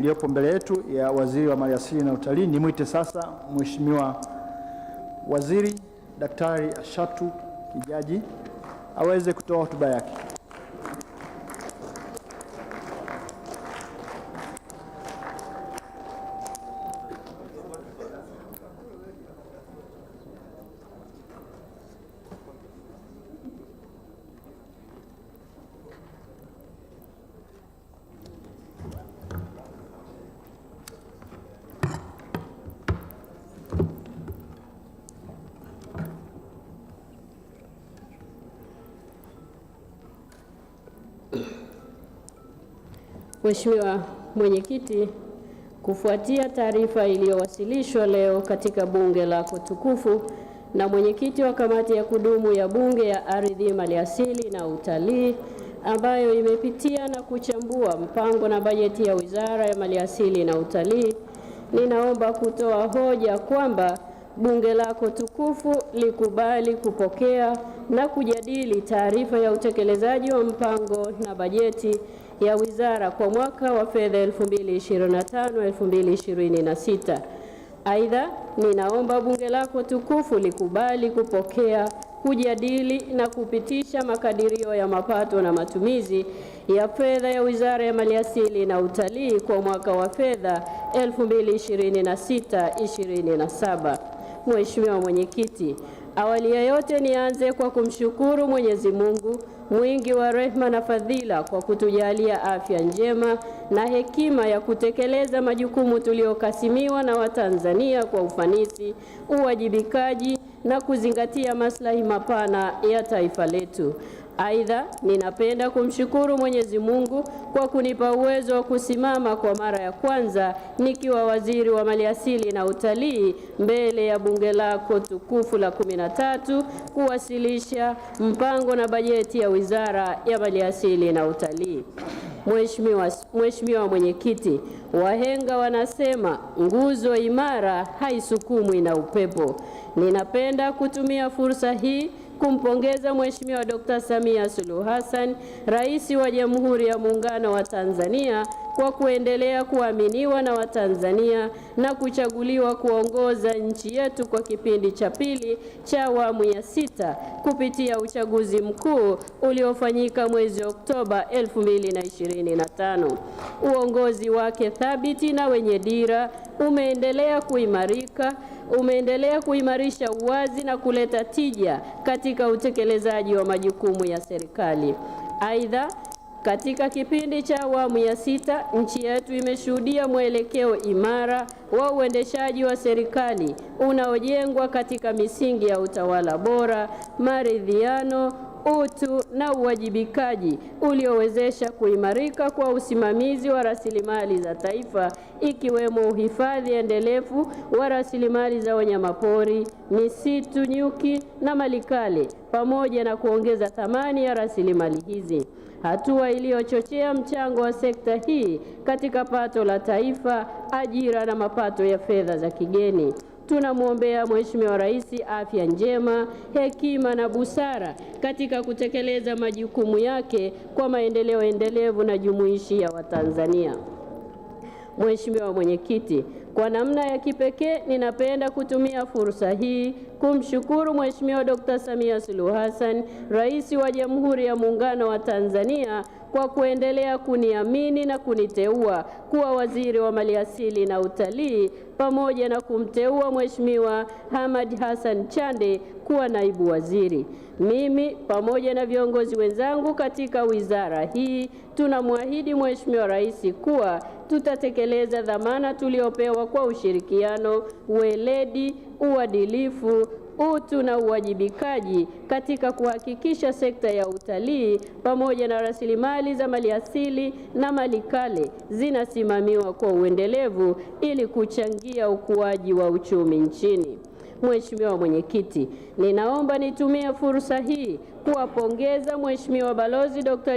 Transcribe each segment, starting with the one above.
iliyopo mbele yetu ya Waziri wa Maliasili na Utalii. Nimwite sasa Mheshimiwa Waziri Daktari Ashatu Kijaji aweze kutoa hotuba yake. Mheshimiwa Mwenyekiti, kufuatia taarifa iliyowasilishwa leo katika Bunge lako tukufu na Mwenyekiti wa Kamati ya Kudumu ya Bunge ya Ardhi, Maliasili na Utalii, ambayo imepitia na kuchambua mpango na bajeti ya Wizara ya Maliasili na Utalii, ninaomba kutoa hoja kwamba Bunge lako tukufu likubali kupokea na kujadili taarifa ya utekelezaji wa mpango na bajeti ya wizara kwa mwaka wa fedha 2025-2026. Aidha, ninaomba Bunge lako tukufu likubali kupokea, kujadili na kupitisha makadirio ya mapato na matumizi ya fedha ya Wizara ya Maliasili na Utalii kwa mwaka wa fedha 2026-2027. Mheshimiwa Mwenyekiti, awali ya yote nianze kwa kumshukuru Mwenyezi Mungu mwingi wa rehema na fadhila kwa kutujalia afya njema na hekima ya kutekeleza majukumu tuliyokasimiwa na Watanzania kwa ufanisi, uwajibikaji na kuzingatia maslahi mapana ya taifa letu. Aidha, ninapenda kumshukuru Mwenyezi Mungu kwa kunipa uwezo wa kusimama kwa mara ya kwanza nikiwa Waziri wa Maliasili na Utalii mbele ya Bunge lako tukufu la 13 kuwasilisha mpango na bajeti ya Wizara ya Maliasili na Utalii. Mheshimiwa Mwenyekiti, wahenga wanasema nguzo imara haisukumwi na upepo. Ninapenda kutumia fursa hii kumpongeza Mheshimiwa Dr. Samia Suluhu Hassan, Rais wa Jamhuri ya Muungano wa Tanzania, kwa kuendelea kuaminiwa na Watanzania na kuchaguliwa kuongoza nchi yetu kwa kipindi cha pili cha awamu ya 6 kupitia uchaguzi mkuu uliofanyika mwezi Oktoba 2025. Uongozi wake thabiti na wenye dira umeendelea kuimarisha uwazi na kuleta tija katika utekelezaji wa majukumu ya serikali. Aidha, katika kipindi cha awamu ya 6, nchi yetu imeshuhudia mwelekeo imara wa uendeshaji wa serikali unaojengwa katika misingi ya utawala bora, maridhiano, utu na uwajibikaji uliowezesha kuimarika kwa usimamizi wa rasilimali za taifa, ikiwemo uhifadhi endelevu wa rasilimali za wanyamapori, misitu, nyuki na malikale, pamoja na kuongeza thamani ya rasilimali hizi, hatua iliyochochea mchango wa sekta hii katika pato la taifa, ajira na mapato ya fedha za kigeni. Tunamwombea Mheshimiwa Rais afya njema, hekima na busara katika kutekeleza majukumu yake kwa maendeleo endelevu na jumuishi ya Watanzania. Mheshimiwa Mwenyekiti, kwa namna ya kipekee ninapenda kutumia fursa hii kumshukuru Mheshimiwa Dr. Samia Suluhu Hassan, Rais wa Jamhuri ya Muungano wa Tanzania, kwa kuendelea kuniamini na kuniteua kuwa Waziri wa Maliasili na Utalii, pamoja na kumteua Mheshimiwa Hamad Hassan Chande kuwa naibu waziri. Mimi pamoja na viongozi wenzangu katika wizara hii tunamwahidi Mheshimiwa Rais kuwa tutatekeleza dhamana tuliopewa kwa ushirikiano, weledi, uadilifu, utu na uwajibikaji katika kuhakikisha sekta ya utalii pamoja na rasilimali za maliasili na malikale zinasimamiwa kwa uendelevu ili kuchangia ukuaji wa uchumi nchini. Mheshimiwa Mwenyekiti, ninaomba nitumie fursa hii kuwapongeza Mheshimiwa Balozi Dr.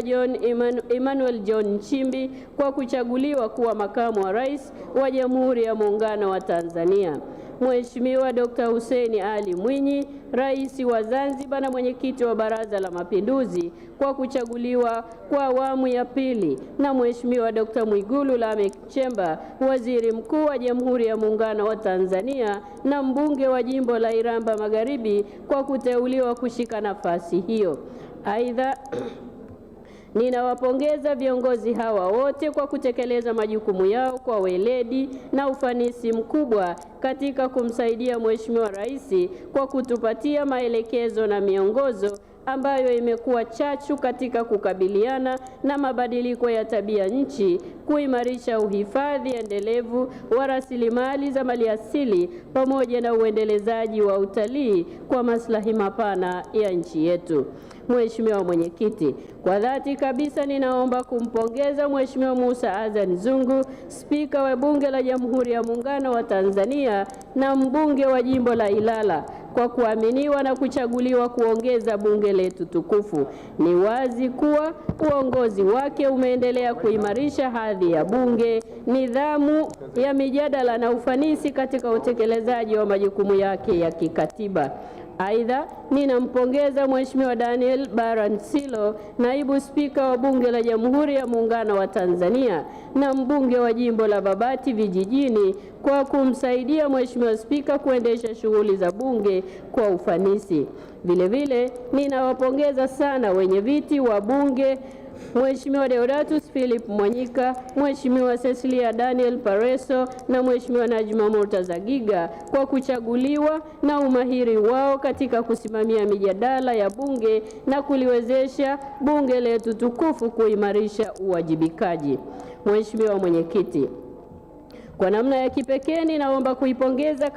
Emmanuel John Nchimbi kwa kuchaguliwa kuwa Makamu wa Rais wa Jamhuri ya Muungano wa Tanzania. Mheshimiwa Dr. Hussein Ali Mwinyi, Rais wa Zanzibar na Mwenyekiti wa Baraza la Mapinduzi kwa kuchaguliwa kwa awamu ya pili, na Mheshimiwa Dr. Mwigulu Lameck Nchemba, Waziri Mkuu wa Jamhuri ya Muungano wa Tanzania na mbunge wa Jimbo la Iramba Magharibi kwa kuteuliwa kushika nafasi hiyo. Aidha, ninawapongeza viongozi hawa wote kwa kutekeleza majukumu yao kwa weledi na ufanisi mkubwa katika kumsaidia Mheshimiwa Rais kwa kutupatia maelekezo na miongozo ambayo imekuwa chachu katika kukabiliana na mabadiliko ya tabia nchi, kuimarisha uhifadhi endelevu wa rasilimali za maliasili pamoja na uendelezaji wa utalii kwa maslahi mapana ya nchi yetu. Mheshimiwa Mwenyekiti, kwa dhati kabisa ninaomba kumpongeza Mheshimiwa Musa Azan Zungu, Spika wa Bunge la Jamhuri ya Muungano wa Tanzania na mbunge wa Jimbo la Ilala kwa kuaminiwa na kuchaguliwa kuongeza bunge letu tukufu. Ni wazi kuwa uongozi wake umeendelea kuimarisha hadhi ya bunge, nidhamu ya mijadala na ufanisi katika utekelezaji wa majukumu yake ya kikatiba. Aidha, ninampongeza Mheshimiwa Daniel Baransilo, Naibu Spika wa Bunge la Jamhuri ya Muungano wa Tanzania na mbunge wa Jimbo la Babati Vijijini kwa kumsaidia Mheshimiwa Spika kuendesha shughuli za bunge kwa ufanisi. Vile ninawapongeza sana wenyeviti wa bunge Mheshimiwa Deodatus Philip Mwanyika, Mheshimiwa Cecilia Daniel Pareso na Mheshimiwa Najma Murtaza Giga kwa kuchaguliwa na umahiri wao katika kusimamia mijadala ya bunge na kuliwezesha bunge letu tukufu kuimarisha uwajibikaji. Mheshimiwa Mwenyekiti, kwa namna ya kipekee ninaomba kuipongeza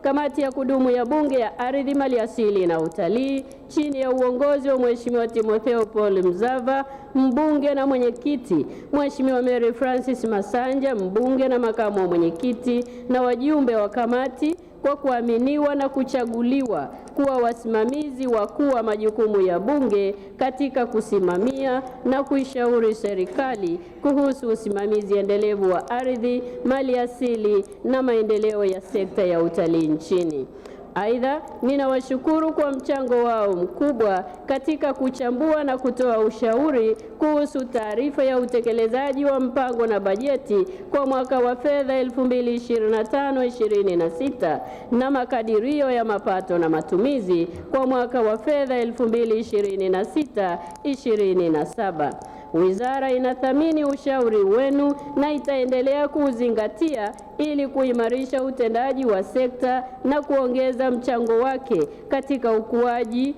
kamati ya kudumu ya Bunge ya Ardhi, Maliasili na Utalii chini ya uongozi wa Mheshimiwa Timotheo Paul Mzava, mbunge na mwenyekiti, Mheshimiwa Mary Francis Masanja, mbunge na makamu wa mwenyekiti, na wajumbe wa kamati kwa kuaminiwa na kuchaguliwa kuwa wasimamizi wakuu wa majukumu ya bunge katika kusimamia na kuishauri serikali kuhusu usimamizi endelevu wa ardhi, maliasili na maendeleo ya sekta ya utalii nchini. Aidha, ninawashukuru kwa mchango wao mkubwa katika kuchambua na kutoa ushauri kuhusu taarifa ya utekelezaji wa mpango na bajeti kwa mwaka wa fedha 2025/26 na makadirio ya mapato na matumizi kwa mwaka wa fedha 2026/27. Wizara inathamini ushauri wenu na itaendelea kuuzingatia ili kuimarisha utendaji wa sekta na kuongeza mchango wake katika ukuaji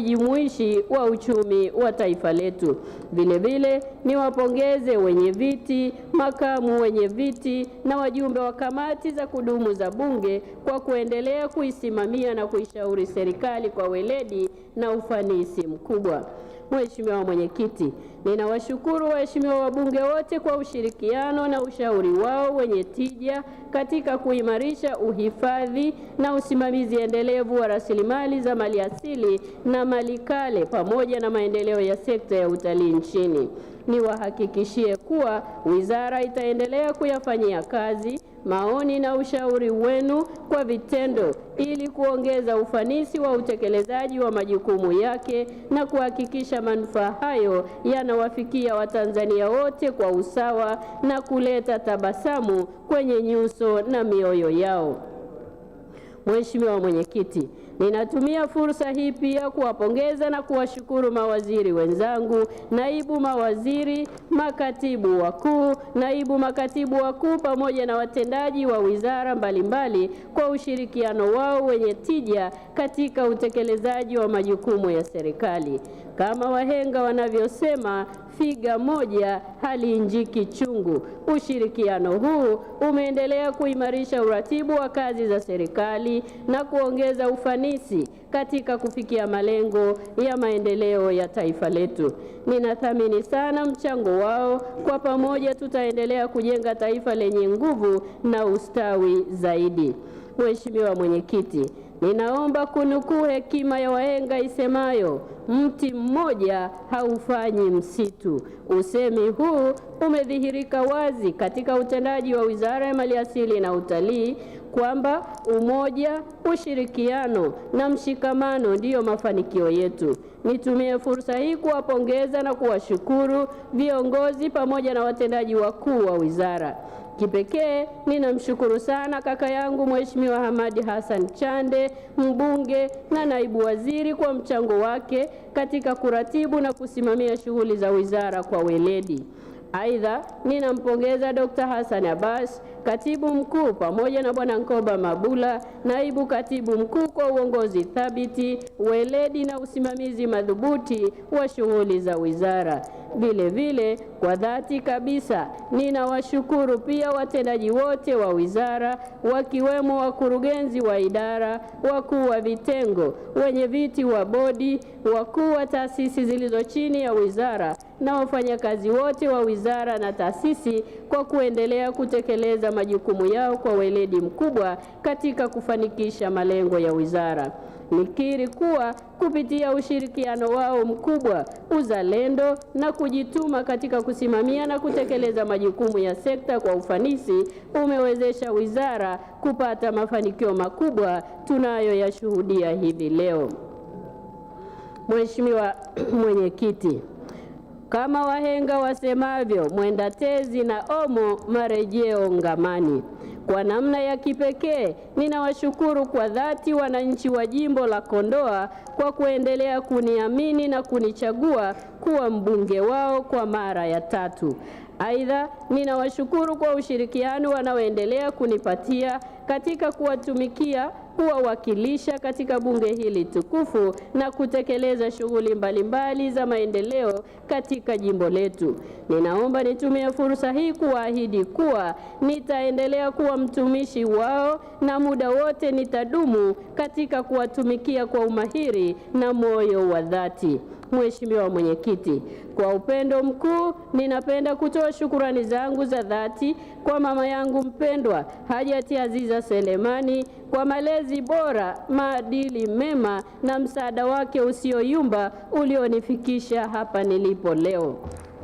jumuishi wa uchumi wa taifa letu. Vile niwapongeze wenyeviti, makamu wenyeviti na wajumbe wa kamati za kudumu za bunge kwa kuendelea kuisimamia na kuishauri serikali kwa weledi na ufanisi mkubwa. Mheshimiwa Mwenyekiti, ninawashukuru waheshimiwa wabunge wote kwa ushirikiano na ushauri wao wenye tija katika kuimarisha uhifadhi na usimamizi endelevu wa rasilimali za maliasili na malikale pamoja na maendeleo ya sekta ya utalii nchini. Niwahakikishie kuwa wizara itaendelea kuyafanyia kazi maoni na ushauri wenu kwa vitendo ili kuongeza ufanisi wa utekelezaji wa majukumu yake na kuhakikisha manufaa hayo yanawafikia Watanzania wote kwa usawa na kuleta tabasamu kwenye nyuso na mioyo yao. Mheshimiwa Mwenyekiti, ninatumia fursa hii pia kuwapongeza na kuwashukuru mawaziri wenzangu, naibu mawaziri, makatibu wakuu, naibu makatibu wakuu pamoja na watendaji wa wizara mbalimbali kwa ushirikiano wao wenye tija katika utekelezaji wa majukumu ya serikali. Kama wahenga wanavyosema, figa moja halinjiki chungu. Ushirikiano huu umeendelea kuimarisha uratibu wa kazi za serikali na kuongeza ufanisi katika kufikia malengo ya maendeleo ya taifa letu. Ninathamini sana mchango wao. Kwa pamoja tutaendelea kujenga taifa lenye nguvu na ustawi zaidi. Mheshimiwa Mwenyekiti, Ninaomba kunukuu hekima ya wahenga isemayo, mti mmoja haufanyi msitu. Usemi huu umedhihirika wazi katika utendaji wa Wizara ya Maliasili na Utalii kwamba umoja, ushirikiano na mshikamano ndiyo mafanikio yetu. Nitumie fursa hii kuwapongeza na kuwashukuru viongozi pamoja na watendaji wakuu wa wizara. Kipekee ninamshukuru sana kaka yangu Mheshimiwa Hamadi Hassan Chande, mbunge na naibu waziri, kwa mchango wake katika kuratibu na kusimamia shughuli za wizara kwa weledi. Aidha, ninampongeza Dr. Hassan Abbas, katibu mkuu, pamoja na Bwana Nkoba Mabula, naibu katibu mkuu, kwa uongozi thabiti, weledi na usimamizi madhubuti wa shughuli za wizara. Vile vile, kwa dhati kabisa, ninawashukuru pia watendaji wote wa wizara, wakiwemo wakurugenzi wa idara, wakuu wa vitengo, wenye viti wa bodi, wakuu wa taasisi zilizo chini ya wizara na wafanyakazi wote wa wizara na taasisi kwa kuendelea kutekeleza majukumu yao kwa weledi mkubwa katika kufanikisha malengo ya wizara. Nikiri kuwa kupitia ushirikiano wao mkubwa, uzalendo na kujituma katika kusimamia na kutekeleza majukumu ya sekta kwa ufanisi umewezesha wizara kupata mafanikio makubwa tunayoyashuhudia hivi leo. Mheshimiwa Mwenyekiti, kama wahenga wasemavyo, mwenda tezi na omo marejeo ngamani. Kwa namna ya kipekee, ninawashukuru kwa dhati wananchi wa jimbo la Kondoa kwa kuendelea kuniamini na kunichagua kuwa mbunge wao kwa mara ya 3. Aidha, ninawashukuru kwa ushirikiano wanaoendelea kunipatia katika kuwatumikia, kuwawakilisha katika bunge hili tukufu na kutekeleza shughuli mbalimbali za maendeleo katika jimbo letu. Ninaomba nitumie fursa hii kuahidi kuwa nitaendelea kuwa mtumishi wao na muda wote nitadumu katika kuwatumikia kwa umahiri na moyo wa dhati. Mheshimiwa Mwenyekiti, kwa upendo mkuu ninapenda kutoa shukurani zangu za dhati kwa mama yangu mpendwa Hajati Aziza Selemani kwa malezi bora, maadili mema na msaada wake usioyumba ulionifikisha hapa nilipo leo.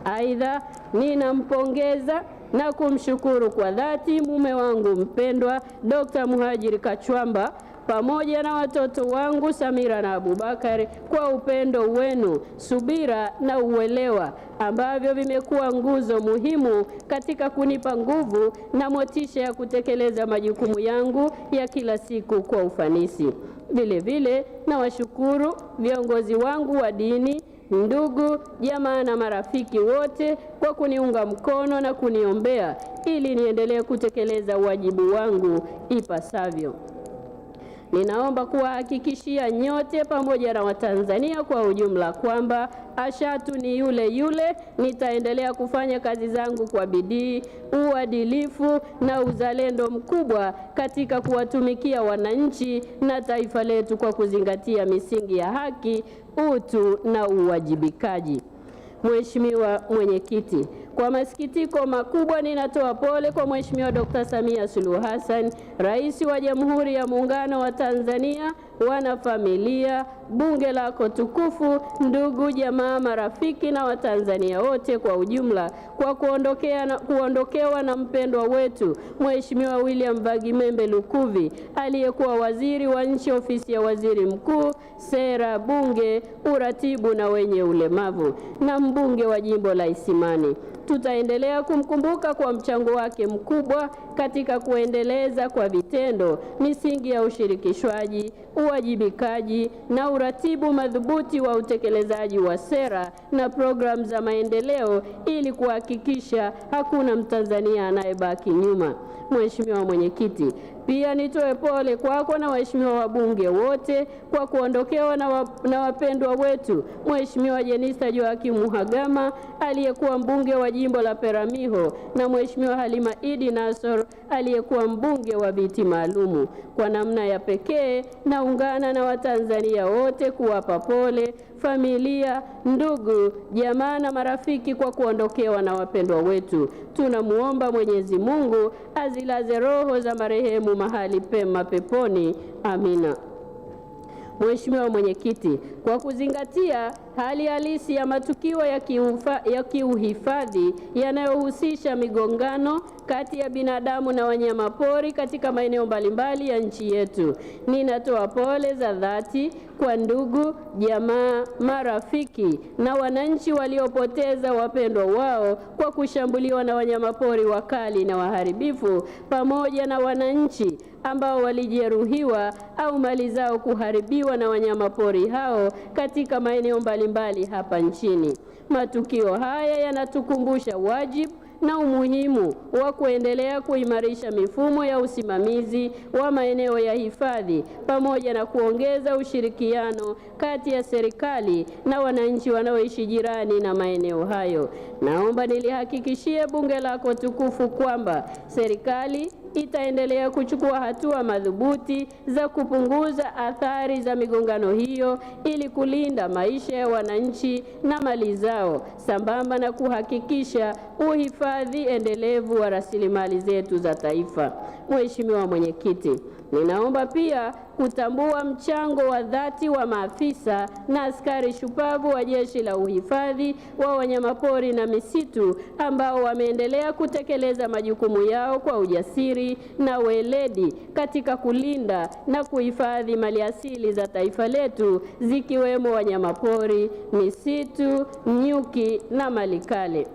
Aidha, ninampongeza na kumshukuru kwa dhati mume wangu mpendwa Dr. Muhajiri Kachwamba pamoja na watoto wangu Samira na Abubakar kwa upendo wenu, subira na uelewa ambavyo vimekuwa nguzo muhimu katika kunipa nguvu na motisha ya kutekeleza majukumu yangu ya kila siku kwa ufanisi. Vile vile nawashukuru viongozi wangu wa dini, ndugu, jamaa na marafiki wote kwa kuniunga mkono na kuniombea ili niendelee kutekeleza wajibu wangu ipasavyo. Ninaomba kuwahakikishia nyote pamoja na Watanzania kwa ujumla kwamba Ashatu ni yule yule. Nitaendelea kufanya kazi zangu kwa bidii, uadilifu na uzalendo mkubwa katika kuwatumikia wananchi na taifa letu kwa kuzingatia misingi ya haki, utu na uwajibikaji. Mheshimiwa Mwenyekiti, kwa masikitiko makubwa ninatoa pole kwa Mheshimiwa Dr. Samia Suluhu Hassan, Rais wa Jamhuri ya Muungano wa Tanzania, wanafamilia, bunge lako tukufu, ndugu, jamaa, marafiki na Watanzania wote kwa ujumla kwa kuondokewa na mpendwa wetu Mheshimiwa William Bagimembe Lukuvi, aliyekuwa waziri wa nchi ofisi ya waziri mkuu, sera, bunge, uratibu na wenye ulemavu na mbunge wa jimbo la Isimani. Tutaendelea kumkumbuka kwa mchango wake mkubwa katika kuendeleza kwa vitendo misingi ya ushirikishwaji, uwajibikaji na uratibu madhubuti wa utekelezaji wa sera na programu za maendeleo ili kuhakikisha hakuna Mtanzania anayebaki nyuma. Mheshimiwa Mwenyekiti, pia nitoe pole kwako na waheshimiwa wabunge wote kwa kuondokewa na wapendwa wetu Mheshimiwa Jenista Joakim Mhagama aliyekuwa mbunge wa jimbo la Peramiho na Mheshimiwa Halima Idi Nassor aliyekuwa mbunge wa viti maalumu. Kwa namna ya pekee naungana na Watanzania wote kuwapa pole familia, ndugu, jamaa na marafiki kwa kuondokewa na wapendwa wetu. Tunamuomba Mwenyezi Mungu azilaze roho za marehemu mahali pema peponi. Amina. Mheshimiwa Mwenyekiti, kwa kuzingatia hali halisi ya matukio ya kiuhifadhi yanayohusisha migongano kati ya binadamu na wanyamapori katika maeneo mbalimbali ya nchi yetu, ninatoa pole za dhati kwa ndugu, jamaa, marafiki na wananchi waliopoteza wapendwa wao kwa kushambuliwa na wanyamapori wakali na waharibifu, pamoja na wananchi ambao walijeruhiwa au mali zao kuharibiwa na wanyamapori hao katika maeneo mbalimbali hapa nchini. Matukio haya yanatukumbusha wajibu na umuhimu wa kuendelea kuimarisha mifumo ya usimamizi wa maeneo ya hifadhi pamoja na kuongeza ushirikiano kati ya serikali na wananchi wanaoishi jirani na maeneo hayo. Naomba nilihakikishie bunge lako tukufu kwamba serikali itaendelea kuchukua hatua madhubuti za kupunguza athari za migongano hiyo ili kulinda maisha ya wananchi na mali zao, sambamba na kuhakikisha uhifadhi endelevu wa rasilimali zetu za taifa. Mheshimiwa Mwenyekiti, ninaomba pia kutambua mchango wa dhati wa maafisa na askari shupavu wa Jeshi la Uhifadhi wa Wanyamapori na Misitu ambao wameendelea kutekeleza majukumu yao kwa ujasiri na weledi katika kulinda na kuhifadhi maliasili za taifa letu zikiwemo wanyamapori, misitu, nyuki na malikale.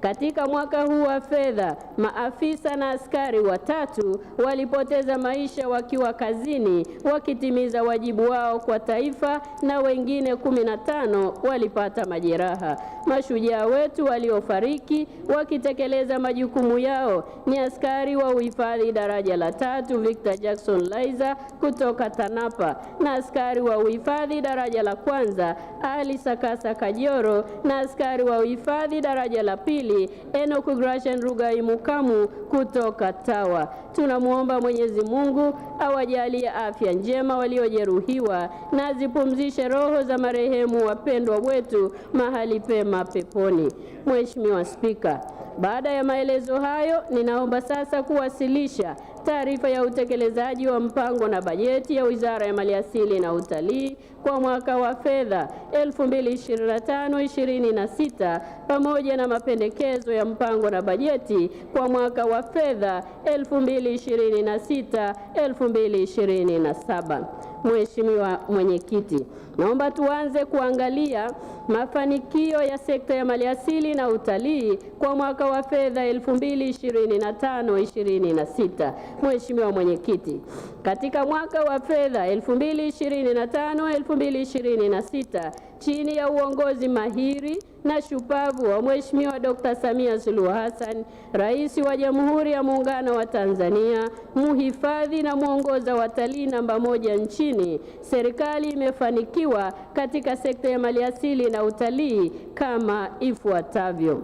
Katika mwaka huu wa fedha, maafisa na askari watatu walipoteza maisha wakiwa kazini wakitimiza wajibu wao kwa taifa na wengine 15 walipata majeraha. Mashujaa wetu waliofariki wakitekeleza majukumu yao ni askari wa uhifadhi daraja la 3 Victor Jackson Laizer kutoka TANAPA na askari wa uhifadhi daraja la 1 Ali Sakasa Kajoro na askari wa uhifadhi daraja la 2 Enoch Gratian Rugai Mukamu kutoka TAWA. Tunamuomba Mwenyezi Mungu awajalie afya njema waliojeruhiwa na azipumzishe roho za marehemu wapendwa wetu mahali pema peponi. Mheshimiwa Spika, baada ya maelezo hayo, ninaomba sasa kuwasilisha taarifa ya utekelezaji wa mpango na bajeti ya Wizara ya Maliasili na Utalii kwa mwaka wa fedha 2025-26 pamoja na mapendekezo ya mpango na bajeti kwa mwaka wa fedha 2026-2027. Mheshimiwa Mwenyekiti, naomba tuanze kuangalia mafanikio ya sekta ya maliasili na utalii kwa mwaka wa fedha 2025-26. Mheshimiwa Mwenyekiti, katika mwaka wa fedha 2025-2026 chini ya uongozi mahiri na shupavu wa Mheshimiwa Dr. Samia Suluhu Hassan, Rais wa Jamhuri ya Muungano wa Tanzania, mhifadhi na mwongoza watalii namba 1 nchini, serikali imefanikiwa katika sekta ya maliasili na utalii kama ifuatavyo.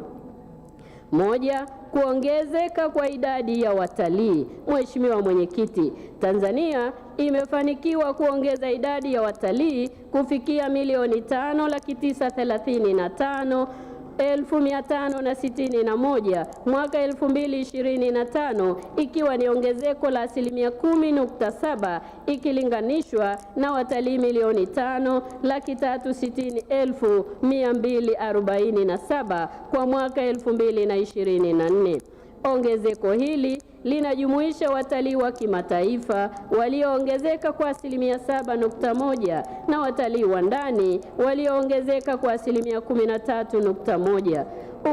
1. Kuongezeka kwa idadi ya watalii. Mheshimiwa Mwenyekiti, Tanzania imefanikiwa kuongeza idadi ya watalii kufikia 5,935,561 mwaka 2025, ikiwa ni ongezeko la 10.7 ikilinganishwa na watalii 5,360,247 kwa mwaka 2024. Ongezeko hili linajumuisha watalii wa kimataifa walioongezeka kwa 7.1 na watalii wa ndani walioongezeka kwa 13.1.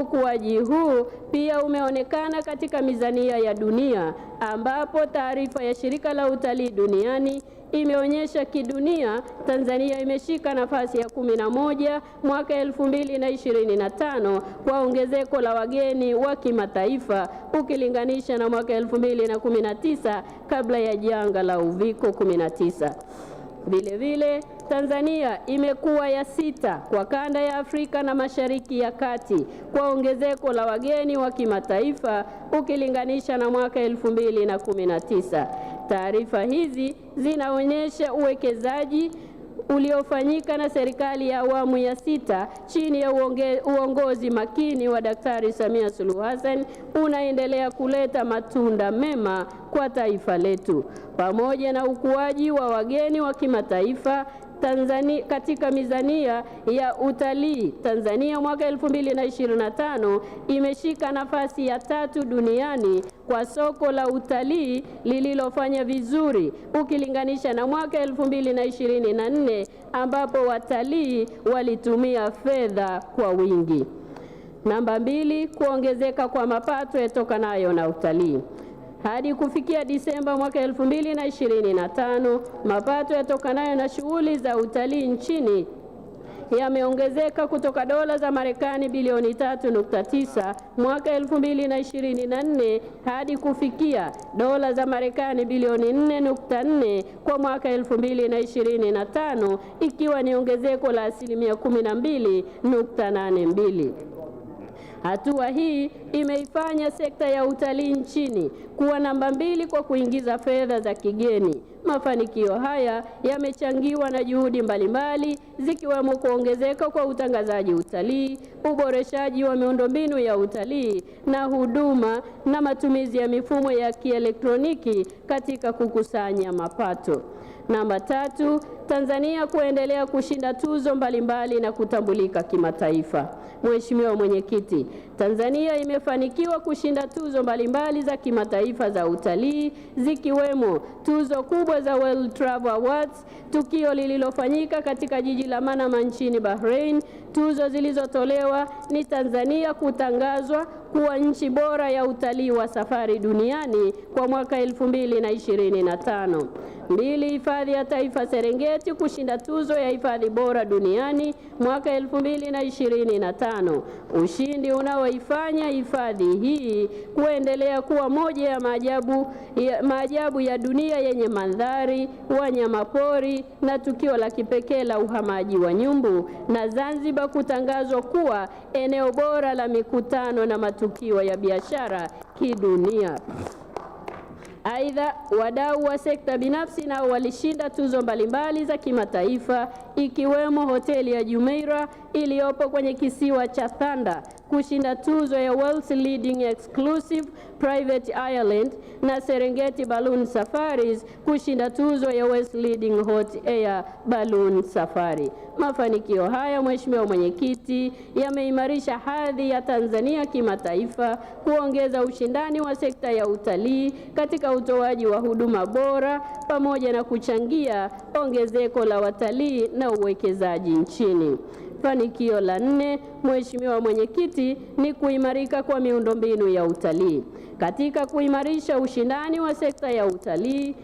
Ukuaji huu pia umeonekana katika mizania ya dunia ambapo taarifa ya Shirika la Utalii Duniani imeonyesha kidunia Tanzania imeshika nafasi ya 11 mwaka 2025 kwa ongezeko la wageni wa kimataifa ukilinganisha na mwaka 2019 kabla ya janga la Uviko 19. Vilevile, Tanzania imekuwa ya 6 kwa kanda ya Afrika na Mashariki ya Kati kwa ongezeko la wageni wa kimataifa ukilinganisha na mwaka 2019. Taarifa hizi zinaonyesha uwekezaji uliofanyika na serikali ya awamu ya 6 chini ya uongozi makini wa Daktari Samia Suluhu Hassan unaendelea kuleta matunda mema kwa taifa letu. Pamoja na ukuaji wa wageni wa kimataifa, Tanzania katika mizania ya utalii, Tanzania mwaka 2025 imeshika nafasi ya 3 duniani kwa soko la utalii lililofanya vizuri ukilinganisha na mwaka 2024 ambapo watalii walitumia fedha kwa wingi. Namba 2, kuongezeka kwa mapato yatokanayo na utalii. Hadi kufikia Disemba mwaka 2025, mapato yatokanayo na shughuli za utalii nchini yameongezeka kutoka dola za Marekani bilioni 3.9 mwaka 2024 hadi kufikia dola za Marekani bilioni 4.4 kwa mwaka 2025, ikiwa ni ongezeko la asilimia 12.82. Hatua hii imeifanya sekta ya utalii nchini kuwa namba 2 kwa kuingiza fedha za kigeni. Mafanikio haya yamechangiwa na juhudi mbalimbali zikiwemo kuongezeka kwa utangazaji utalii, uboreshaji wa miundombinu ya utalii na huduma na matumizi ya mifumo ya kielektroniki katika kukusanya mapato. Namba 3, Tanzania kuendelea kushinda tuzo mbalimbali na kutambulika kimataifa. Mheshimiwa Mwenyekiti, Tanzania imefanikiwa kushinda tuzo mbalimbali za kimataifa za utalii zikiwemo tuzo kubwa za World Travel Awards, tukio lililofanyika katika jiji la Manama nchini Bahrain. Tuzo zilizotolewa ni Tanzania kutangazwa kuwa nchi bora ya utalii wa safari duniani kwa mwaka 2025. 2, hifadhi ya taifa Serengeti kushinda tuzo ya hifadhi bora duniani mwaka 2025. Ushindi unaoifanya hifadhi hii kuendelea kuwa moja ya maajabu ya dunia yenye mandhari, wanyamapori na tukio la kipekee la uhamaji wa nyumbu, na Zanzibar kutangazwa kuwa eneo bora la mikutano na matukio ya biashara kidunia. Aidha, wadau wa sekta binafsi nao walishinda tuzo mbalimbali za kimataifa ikiwemo hoteli ya Jumeirah iliyopo kwenye kisiwa cha Thanda kushinda tuzo ya World's Leading Exclusive Private Island na Serengeti Balloon Safaris kushinda tuzo ya West Leading Hot Air Balloon Safari. Mafanikio haya, Mheshimiwa Mwenyekiti, yameimarisha hadhi ya Tanzania kimataifa, kuongeza ushindani wa sekta ya utalii katika utoaji wa huduma bora pamoja na kuchangia ongezeko la watalii na uwekezaji nchini. Fanikio la 4, Mheshimiwa Mwenyekiti, ni kuimarika kwa miundombinu ya utalii. Katika kuimarisha ushindani wa sekta ya utalii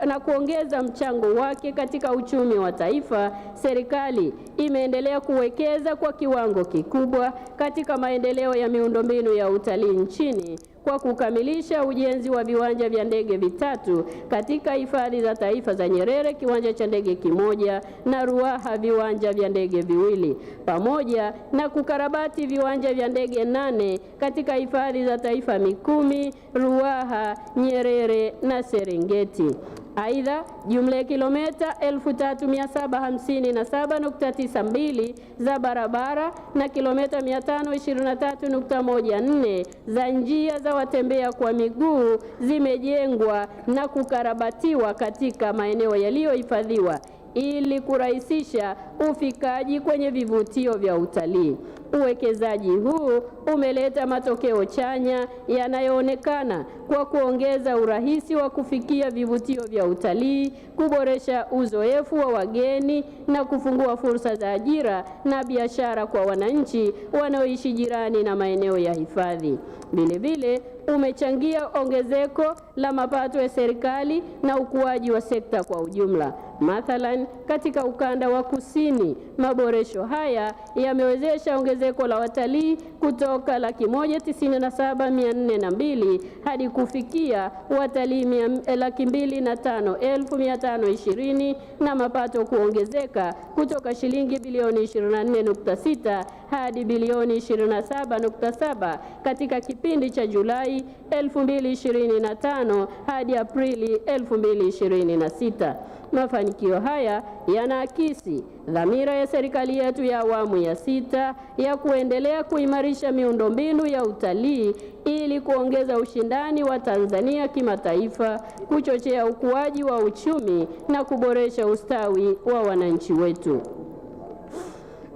na kuongeza mchango wake katika uchumi wa taifa, serikali imeendelea kuwekeza kwa kiwango kikubwa katika maendeleo ya miundombinu ya utalii nchini kwa kukamilisha ujenzi wa viwanja vya ndege vitatu katika hifadhi za taifa za Nyerere, kiwanja cha ndege kimoja, na Ruaha, viwanja vya ndege viwili, pamoja na kukarabati viwanja vya ndege 8 katika hifadhi za taifa Mikumi, Ruaha, Nyerere na Serengeti. Aidha, jumla ya kilomita 3757.92 za barabara na kilomita 523.14 za njia za watembea kwa miguu zimejengwa na kukarabatiwa katika maeneo yaliyohifadhiwa ili kurahisisha ufikaji kwenye vivutio vya utalii. Uwekezaji huu umeleta matokeo chanya yanayoonekana kwa kuongeza urahisi wa kufikia vivutio vya utalii, kuboresha uzoefu wa wageni na kufungua fursa za ajira na biashara kwa wananchi wanaoishi jirani na maeneo ya hifadhi. Vilevile umechangia ongezeko la mapato ya serikali na ukuaji wa sekta kwa ujumla. Mathalan, katika ukanda wa kusini, maboresho haya yamewezesha ongezeko la watalii kutoka 197,402 hadi kufikia watalii 205,520 na mapato kuongezeka kutoka shilingi bilioni 24.6 hadi bilioni 27.7 katika kipindi cha Julai 2025 hadi Aprili 2026. mafanikio haya yanaakisi dhamira ya serikali yetu ya awamu ya 6 ya kuendelea kuimarisha miundombinu ya utalii ili kuongeza ushindani wa Tanzania kimataifa, kuchochea ukuaji wa uchumi na kuboresha ustawi wa wananchi wetu.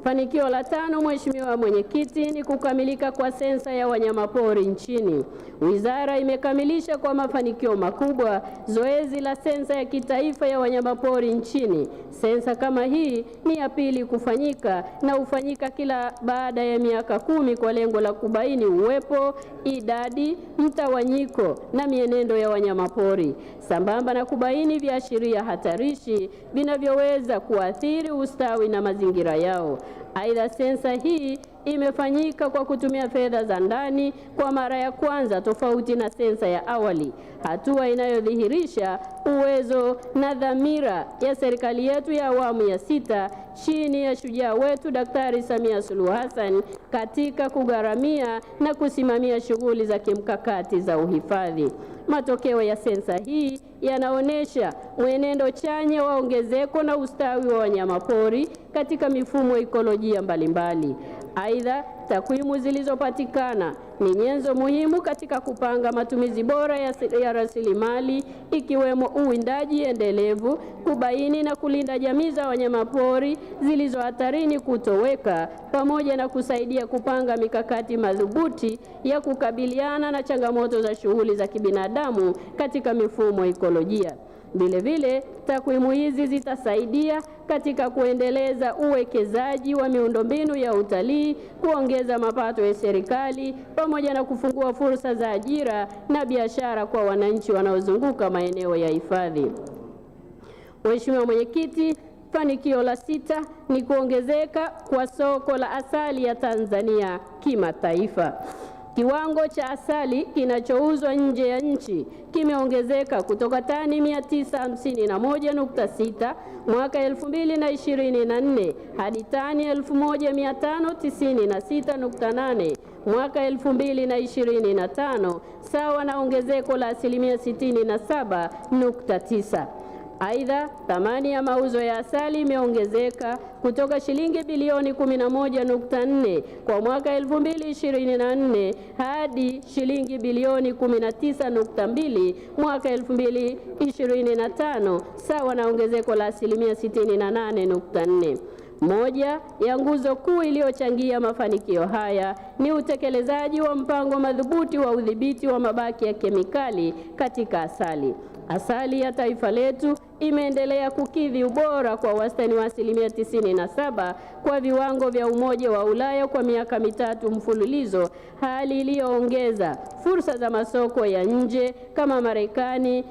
Fanikio la 5, Mheshimiwa Mwenyekiti, ni kukamilika kwa sensa ya wanyamapori nchini. Wizara imekamilisha kwa mafanikio makubwa zoezi la sensa ya kitaifa ya wanyamapori nchini. Sensa kama hii ni ya pili kufanyika na hufanyika kila baada ya miaka 10 kwa lengo la kubaini uwepo, idadi, mtawanyiko na mienendo ya wanyamapori, sambamba na kubaini viashiria hatarishi vinavyoweza kuathiri ustawi na mazingira yao. Aidha, sensa hii imefanyika kwa kutumia fedha za ndani kwa mara ya kwanza tofauti na sensa ya awali, hatua inayodhihirisha uwezo na dhamira ya serikali yetu ya awamu ya 6 chini ya shujaa wetu Daktari Samia Suluhu Hassan katika kugharamia na kusimamia shughuli za kimkakati za uhifadhi. Matokeo ya sensa hii yanaonyesha mwenendo chanya wa ongezeko na ustawi wa wanyamapori katika mifumo ekolojia mbalimbali. Aidha, takwimu zilizopatikana ni nyenzo muhimu katika kupanga matumizi bora ya rasilimali ikiwemo uwindaji endelevu, kubaini na kulinda jamii za wanyamapori zilizo hatarini kutoweka, pamoja na kusaidia kupanga mikakati madhubuti ya kukabiliana na changamoto za shughuli za kibinadamu katika mifumo ekolojia. Vilevile, takwimu hizi zitasaidia katika kuendeleza uwekezaji wa miundombinu ya utalii, kuongeza mapato ya serikali pamoja na kufungua fursa za ajira na biashara kwa wananchi wanaozunguka maeneo ya hifadhi. Mheshimiwa Mwenyekiti, fanikio la 6 ni kuongezeka kwa soko la asali ya Tanzania kimataifa. Kiwango cha asali kinachouzwa nje ya nchi kimeongezeka kutoka tani 951.6 mwaka 2024 hadi tani 1596.8 mwaka 2025, sawa na ongezeko la asilimia 67.9. Aidha, thamani ya mauzo ya asali imeongezeka kutoka shilingi bilioni 11.4 kwa mwaka 2024 hadi shilingi bilioni 19.2 mwaka 2025, sawa na ongezeko la asilimia 68.4. Moja ya nguzo kuu iliyochangia mafanikio haya ni utekelezaji wa mpango madhubuti wa udhibiti wa mabaki ya kemikali katika asali. Asali ya taifa letu imeendelea kukidhi ubora kwa wastani wa asilimia 97 kwa viwango vya Umoja wa Ulaya kwa miaka 3 mfululizo, hali iliyoongeza fursa za masoko ya nje kama Marekani,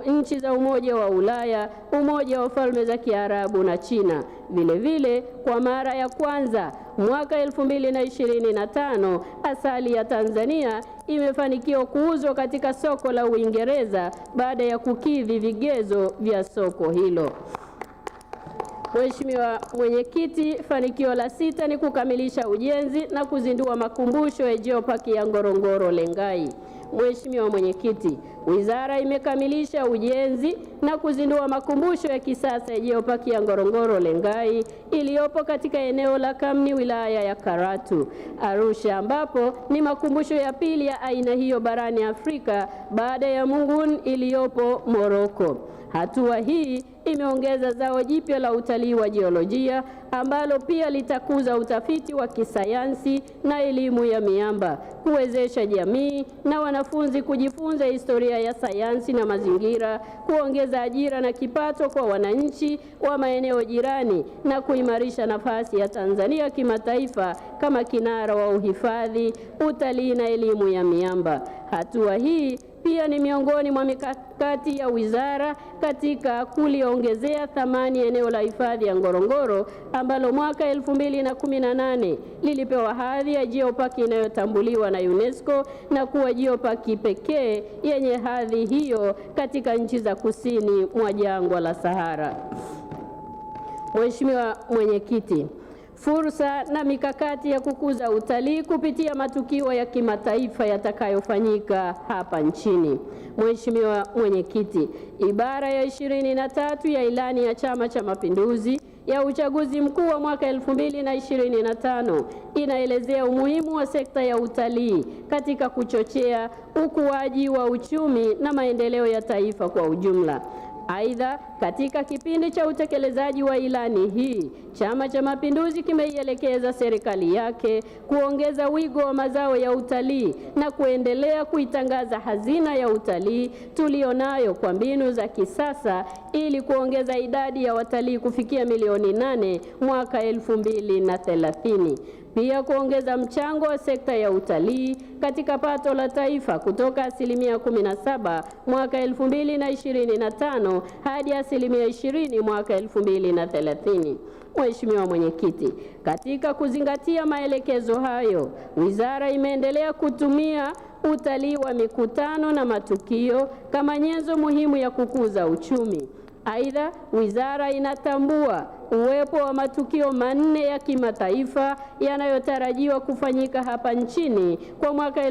nchi za Umoja wa Ulaya, Umoja wa Falme za Kiarabu na China. Vilevile, kwa mara ya kwanza mwaka 2025 asali ya Tanzania imefanikiwa kuuzwa katika soko la Uingereza baada ya kukidhi vigezo vya soko hilo. Mheshimiwa Mwenyekiti, fanikio la 6 ni kukamilisha ujenzi na kuzindua makumbusho ya Geopark ya Ngorongoro Lengai. Mheshimiwa Mwenyekiti, Wizara imekamilisha ujenzi na kuzindua makumbusho ya kisasa ya Geopark ya Ngorongoro Lengai iliyopo katika eneo la Kamni, wilaya ya Karatu, Arusha, ambapo ni makumbusho ya pili ya aina hiyo barani Afrika baada ya Mungun iliyopo Moroko. Hatua hii imeongeza zao jipya la utalii wa jiolojia ambalo pia litakuza utafiti wa kisayansi na elimu ya miamba, kuwezesha jamii na wanafunzi kujifunza historia ya sayansi na mazingira, kuongeza ajira na kipato kwa wananchi wa maeneo jirani na kuimarisha nafasi ya Tanzania kimataifa kama kinara wa uhifadhi, utalii na elimu ya miamba. Hatua hii pia ni miongoni mwa mikakati ya wizara katika kuliongezea thamani eneo la hifadhi ya Ngorongoro ambalo mwaka 2018 lilipewa hadhi ya Geopark inayotambuliwa na UNESCO na kuwa Geopark pekee yenye hadhi hiyo katika nchi za kusini mwa jangwa la Sahara. Mheshimiwa Mwenyekiti, fursa na mikakati ya kukuza utalii kupitia matukio ya kimataifa yatakayofanyika hapa nchini. Mheshimiwa Mwenyekiti, ibara ya 23 ya ilani ya Chama cha Mapinduzi ya uchaguzi mkuu wa mwaka 2025 inaelezea umuhimu wa sekta ya utalii katika kuchochea ukuaji wa uchumi na maendeleo ya taifa kwa ujumla. Aidha, katika kipindi cha utekelezaji wa ilani hii, Chama cha Mapinduzi kimeielekeza serikali yake kuongeza wigo wa mazao ya utalii na kuendelea kuitangaza hazina ya utalii tulionayo kwa mbinu za kisasa ili kuongeza idadi ya watalii kufikia milioni 8 mwaka 2030. Pia kuongeza mchango wa sekta ya utalii katika pato la taifa kutoka asilimia 17 mwaka 2025 hadi asilimia 20 mwaka 2030. Mheshimiwa Mwenyekiti, katika kuzingatia maelekezo hayo, Wizara imeendelea kutumia utalii wa mikutano na matukio kama nyenzo muhimu ya kukuza uchumi. Aidha, Wizara inatambua uwepo wa matukio manne ya kimataifa yanayotarajiwa kufanyika hapa nchini kwa mwaka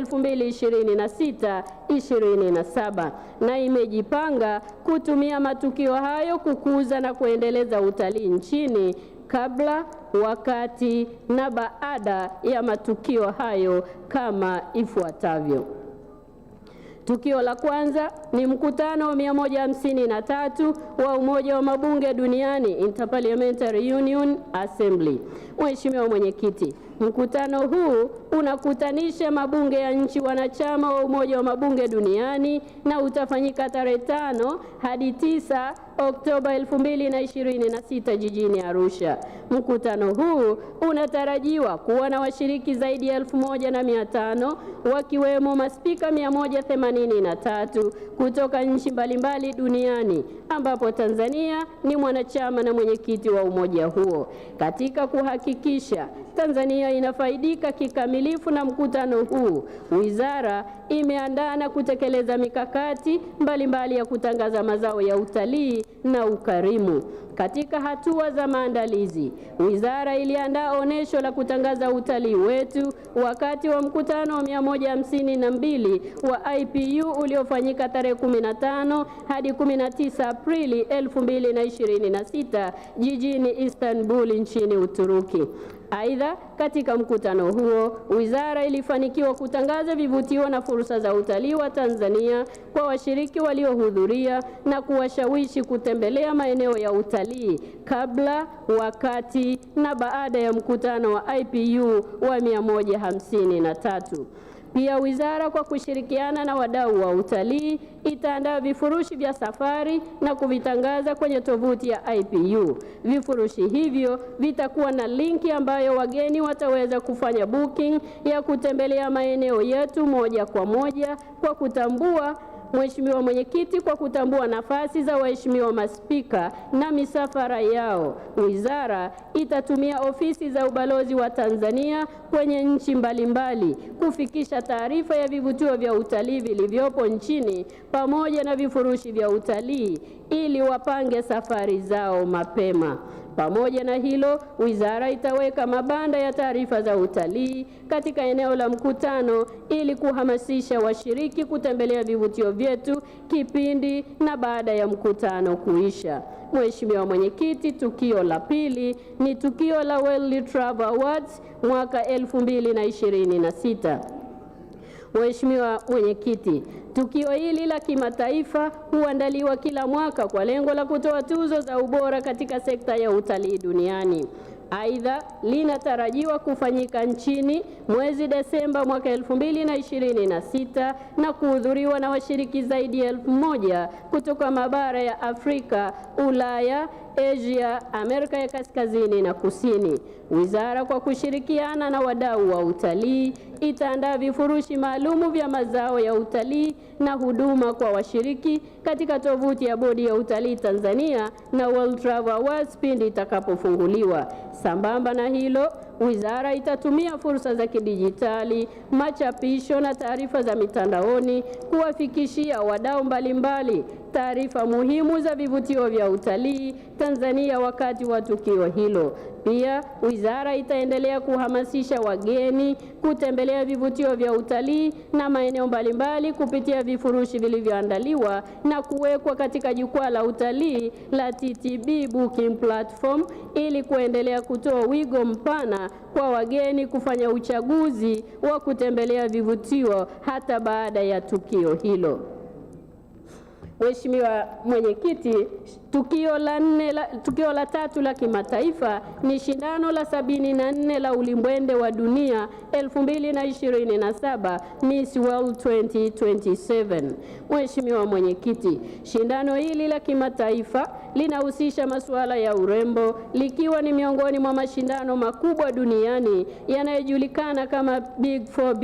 2026-27 na imejipanga kutumia matukio hayo kukuza na kuendeleza utalii nchini kabla, wakati na baada ya matukio hayo kama ifuatavyo. Tukio la kwanza ni mkutano wa 153 wa Umoja wa Mabunge Duniani, Interparliamentary Union Assembly. Mheshimiwa Mwenyekiti, mkutano huu unakutanisha mabunge ya nchi wanachama wa Umoja wa Mabunge Duniani na utafanyika tarehe 5 hadi 9 Oktoba 2026 jijini Arusha. Mkutano huu unatarajiwa kuwa na washiriki zaidi ya 1500 wakiwemo maspika 183 kutoka nchi mbalimbali duniani, ambapo Tanzania ni mwanachama na mwenyekiti wa umoja huo. Katika kuhakikisha Tanzania inafaidika kikamilifu na mkutano huu, Wizara imeandaa na kutekeleza mikakati mbalimbali ya kutangaza mazao ya utalii na ukarimu. Katika hatua za maandalizi, Wizara iliandaa onesho la kutangaza utalii wetu wakati wa mkutano wa 152 wa IPU uliofanyika tarehe 15 hadi 19 Aprili 2026 jijini Istanbul nchini Uturuki. Aidha, katika mkutano huo, Wizara ilifanikiwa kutangaza vivutio na fursa za utalii wa Tanzania kwa washiriki waliohudhuria na kuwashawishi kutembelea maeneo ya utalii kabla, wakati na baada ya mkutano wa IPU wa 153. Pia Wizara kwa kushirikiana na wadau wa utalii itaandaa vifurushi vya safari na kuvitangaza kwenye tovuti ya IPU. Vifurushi hivyo vitakuwa na linki ambayo wageni wataweza kufanya booking ya kutembelea maeneo yetu moja kwa moja kwa kutambua Mheshimiwa Mwenyekiti, kwa kutambua nafasi za waheshimiwa maspika na misafara yao, Wizara itatumia ofisi za ubalozi wa Tanzania kwenye nchi mbalimbali kufikisha taarifa ya vivutio vya utalii vilivyopo nchini pamoja na vifurushi vya utalii ili wapange safari zao mapema. Pamoja na hilo, Wizara itaweka mabanda ya taarifa za utalii katika eneo la mkutano ili kuhamasisha washiriki kutembelea vivutio vyetu kipindi na baada ya mkutano kuisha. Mheshimiwa Mwenyekiti, tukio la pili ni tukio la World Travel Awards mwaka 2026. Mheshimiwa Mwenyekiti, tukio hili la kimataifa huandaliwa kila mwaka kwa lengo la kutoa tuzo za ubora katika sekta ya utalii duniani. Aidha, linatarajiwa kufanyika nchini mwezi Desemba mwaka 2026 na kuhudhuriwa na washiriki zaidi ya 1000 kutoka mabara ya Afrika, Ulaya, Asia, Amerika ya Kaskazini na Kusini. Wizara kwa kushirikiana na wadau wa utalii itaandaa vifurushi maalumu vya mazao ya utalii na huduma kwa washiriki katika tovuti ya Bodi ya Utalii Tanzania na World Travel Awards pindi itakapofunguliwa. Sambamba na hilo, Wizara itatumia fursa za kidijitali, machapisho na taarifa za mitandaoni kuwafikishia wadau mbalimbali taarifa muhimu za vivutio vya utalii Tanzania wakati wa tukio hilo. Pia wizara itaendelea kuhamasisha wageni kutembelea vivutio vya utalii na maeneo mbalimbali kupitia vifurushi vilivyoandaliwa na kuwekwa katika jukwaa la utalii la TTB Booking Platform ili kuendelea kutoa wigo mpana kwa wageni kufanya uchaguzi wa kutembelea vivutio hata baada ya tukio hilo. Mheshimiwa Mwenyekiti, tukio la tatu la kimataifa ni shindano la 74 la ulimbwende wa dunia 2027 Miss World 2027. Mheshimiwa Mwenyekiti, shindano hili la kimataifa linahusisha masuala ya urembo likiwa ni miongoni mwa mashindano makubwa duniani yanayojulikana kama Big Four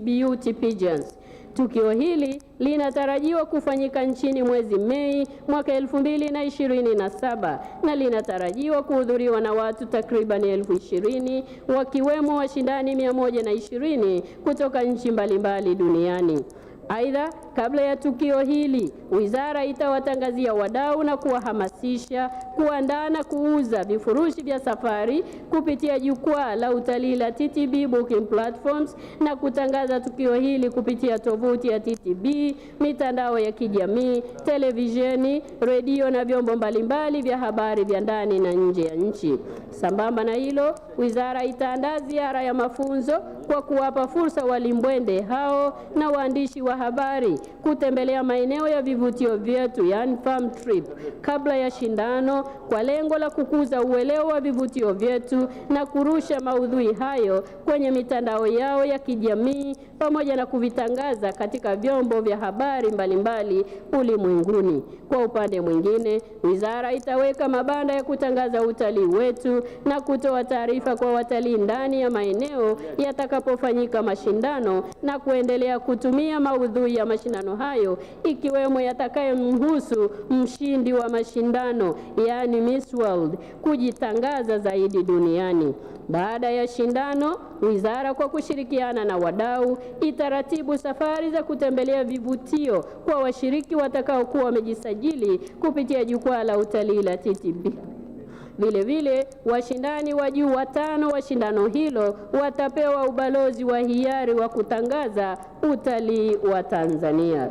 Beauty Pageants. Tukio hili linatarajiwa kufanyika nchini mwezi Mei mwaka 2027 na linatarajiwa kuhudhuriwa na watu takriban 20,000 wakiwemo washindani 120 kutoka nchi mbalimbali duniani. Aidha, kabla ya tukio hili, wizara itawatangazia wadau na kuwahamasisha kuandaa na kuuza vifurushi vya safari kupitia jukwaa la utalii la TTB Booking Platforms na kutangaza tukio hili kupitia tovuti ya TTB, mitandao ya kijamii, televisheni, redio na vyombo mbalimbali vya habari vya ndani na nje ya nchi. Sambamba na hilo, wizara itaandaa ziara ya mafunzo kwa kuwapa fursa walimbwende hao na waandishi wa habari kutembelea maeneo ya vivutio vyetu, yani farm trip, kabla ya shindano kwa lengo la kukuza uelewa wa vivutio vyetu na kurusha maudhui hayo kwenye mitandao yao ya kijamii pamoja na kuvitangaza katika vyombo vya habari mbalimbali ulimwenguni. Kwa upande mwingine, wizara itaweka mabanda ya kutangaza utalii wetu na kutoa taarifa kwa watalii ndani ya maeneo yatakapofanyika mashindano na kuendelea kutumia maudhui ya mashindano hayo ikiwemo yatakayomhusu mshindi wa mashindano, yani Miss World, kujitangaza zaidi duniani. Baada ya shindano, wizara kwa kushirikiana na wadau itaratibu safari za kutembelea vivutio kwa washiriki watakaokuwa wamejisajili kupitia jukwaa la utalii la TTB. Vile washindani wa juu 5 wa shindano hilo watapewa ubalozi wa hiari wa kutangaza utalii wa Tanzania.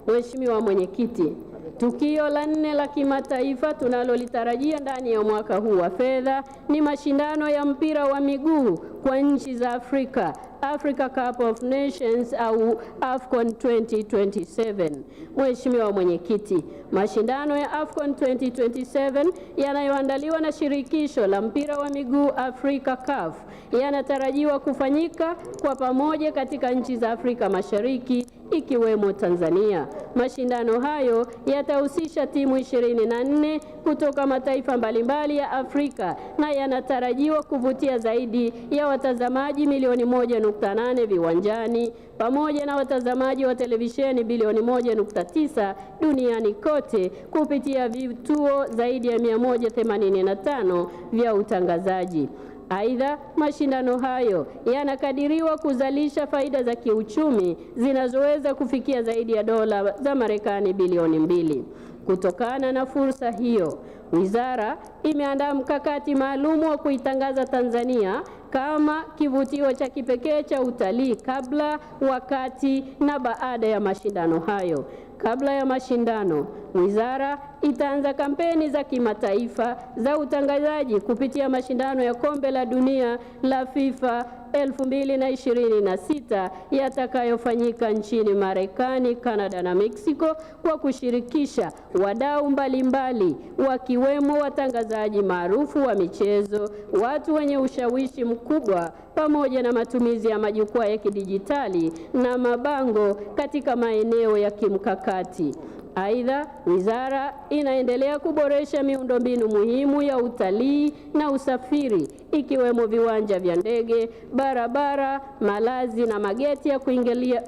Mheshimiwa Mwenyekiti, tukio la 4 la kimataifa tunalolitarajia ndani ya mwaka huu wa fedha ni mashindano ya mpira wa miguu kwa nchi za Afrika, Africa Cup of Nations au AFCON 2027. Mheshimiwa Mwenyekiti, mashindano ya AFCON 2027 yanayoandaliwa na shirikisho la mpira wa miguu Afrika CAF yanatarajiwa kufanyika kwa pamoja katika nchi za Afrika Mashariki ikiwemo Tanzania. Mashindano hayo yatahusisha timu 24 kutoka mataifa mbalimbali ya Afrika na yanatarajiwa kuvutia zaidi ya watazamaji milioni 1.8 viwanjani pamoja na watazamaji wa televisheni bilioni 1.9 duniani kote kupitia vituo zaidi ya 185 vya utangazaji. Aidha, mashindano hayo yanakadiriwa kuzalisha faida za kiuchumi zinazoweza kufikia zaidi ya dola za Marekani bilioni 2. Kutokana na fursa hiyo, wizara imeandaa mkakati maalum wa kuitangaza Tanzania kama kivutio cha kipekee cha utalii kabla, wakati na baada ya mashindano hayo. Kabla ya mashindano, wizara itaanza kampeni za kimataifa za utangazaji kupitia mashindano ya Kombe la Dunia la FIFA 2026 yatakayofanyika nchini Marekani, Canada na Mexico kwa kushirikisha wadau mbalimbali wakiwemo watangazaji maarufu wa michezo, watu wenye ushawishi mkubwa pamoja na matumizi ya majukwaa ya kidijitali na mabango katika maeneo ya kimkakati. Aidha, wizara inaendelea kuboresha miundombinu muhimu ya utalii na usafiri ikiwemo viwanja vya ndege, barabara, malazi na mageti ya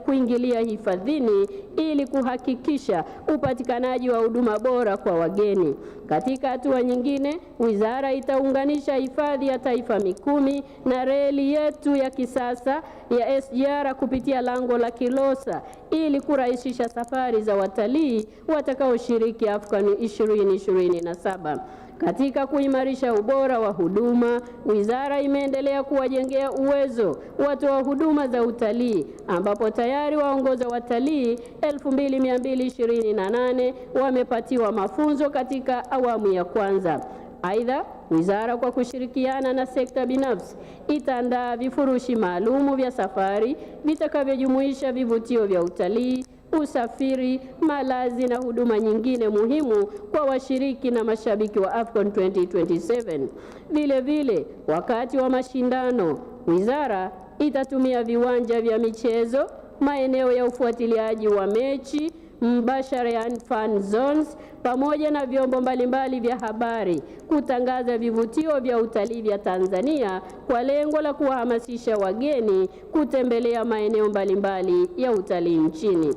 kuingilia hifadhini ili kuhakikisha upatikanaji wa huduma bora kwa wageni. Katika hatua nyingine, wizara itaunganisha hifadhi ya taifa Mikumi na reli yetu ya kisasa ya SGR kupitia lango la Kilosa ili kurahisisha safari za watalii watakaoshiriki AFCON 2027. Katika kuimarisha ubora wa huduma, wizara imeendelea kuwajengea uwezo watoa huduma za utalii ambapo tayari waongoza watalii 2228 wamepatiwa mafunzo katika awamu ya kwanza. Aidha, wizara kwa kushirikiana na sekta binafsi itaandaa vifurushi maalumu vya safari vitakavyojumuisha vivutio vya utalii, usafiri, malazi na huduma nyingine muhimu kwa washiriki na mashabiki wa AFCON 2027. Vile vile, wakati wa mashindano, wizara itatumia viwanja vya michezo, maeneo ya ufuatiliaji wa mechi mbashara ya fan zones pamoja na vyombo mbalimbali vya habari kutangaza vivutio vya utalii vya Tanzania kwa lengo la kuwahamasisha wageni kutembelea maeneo mbalimbali ya utalii nchini.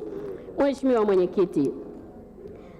Mheshimiwa Mwenyekiti,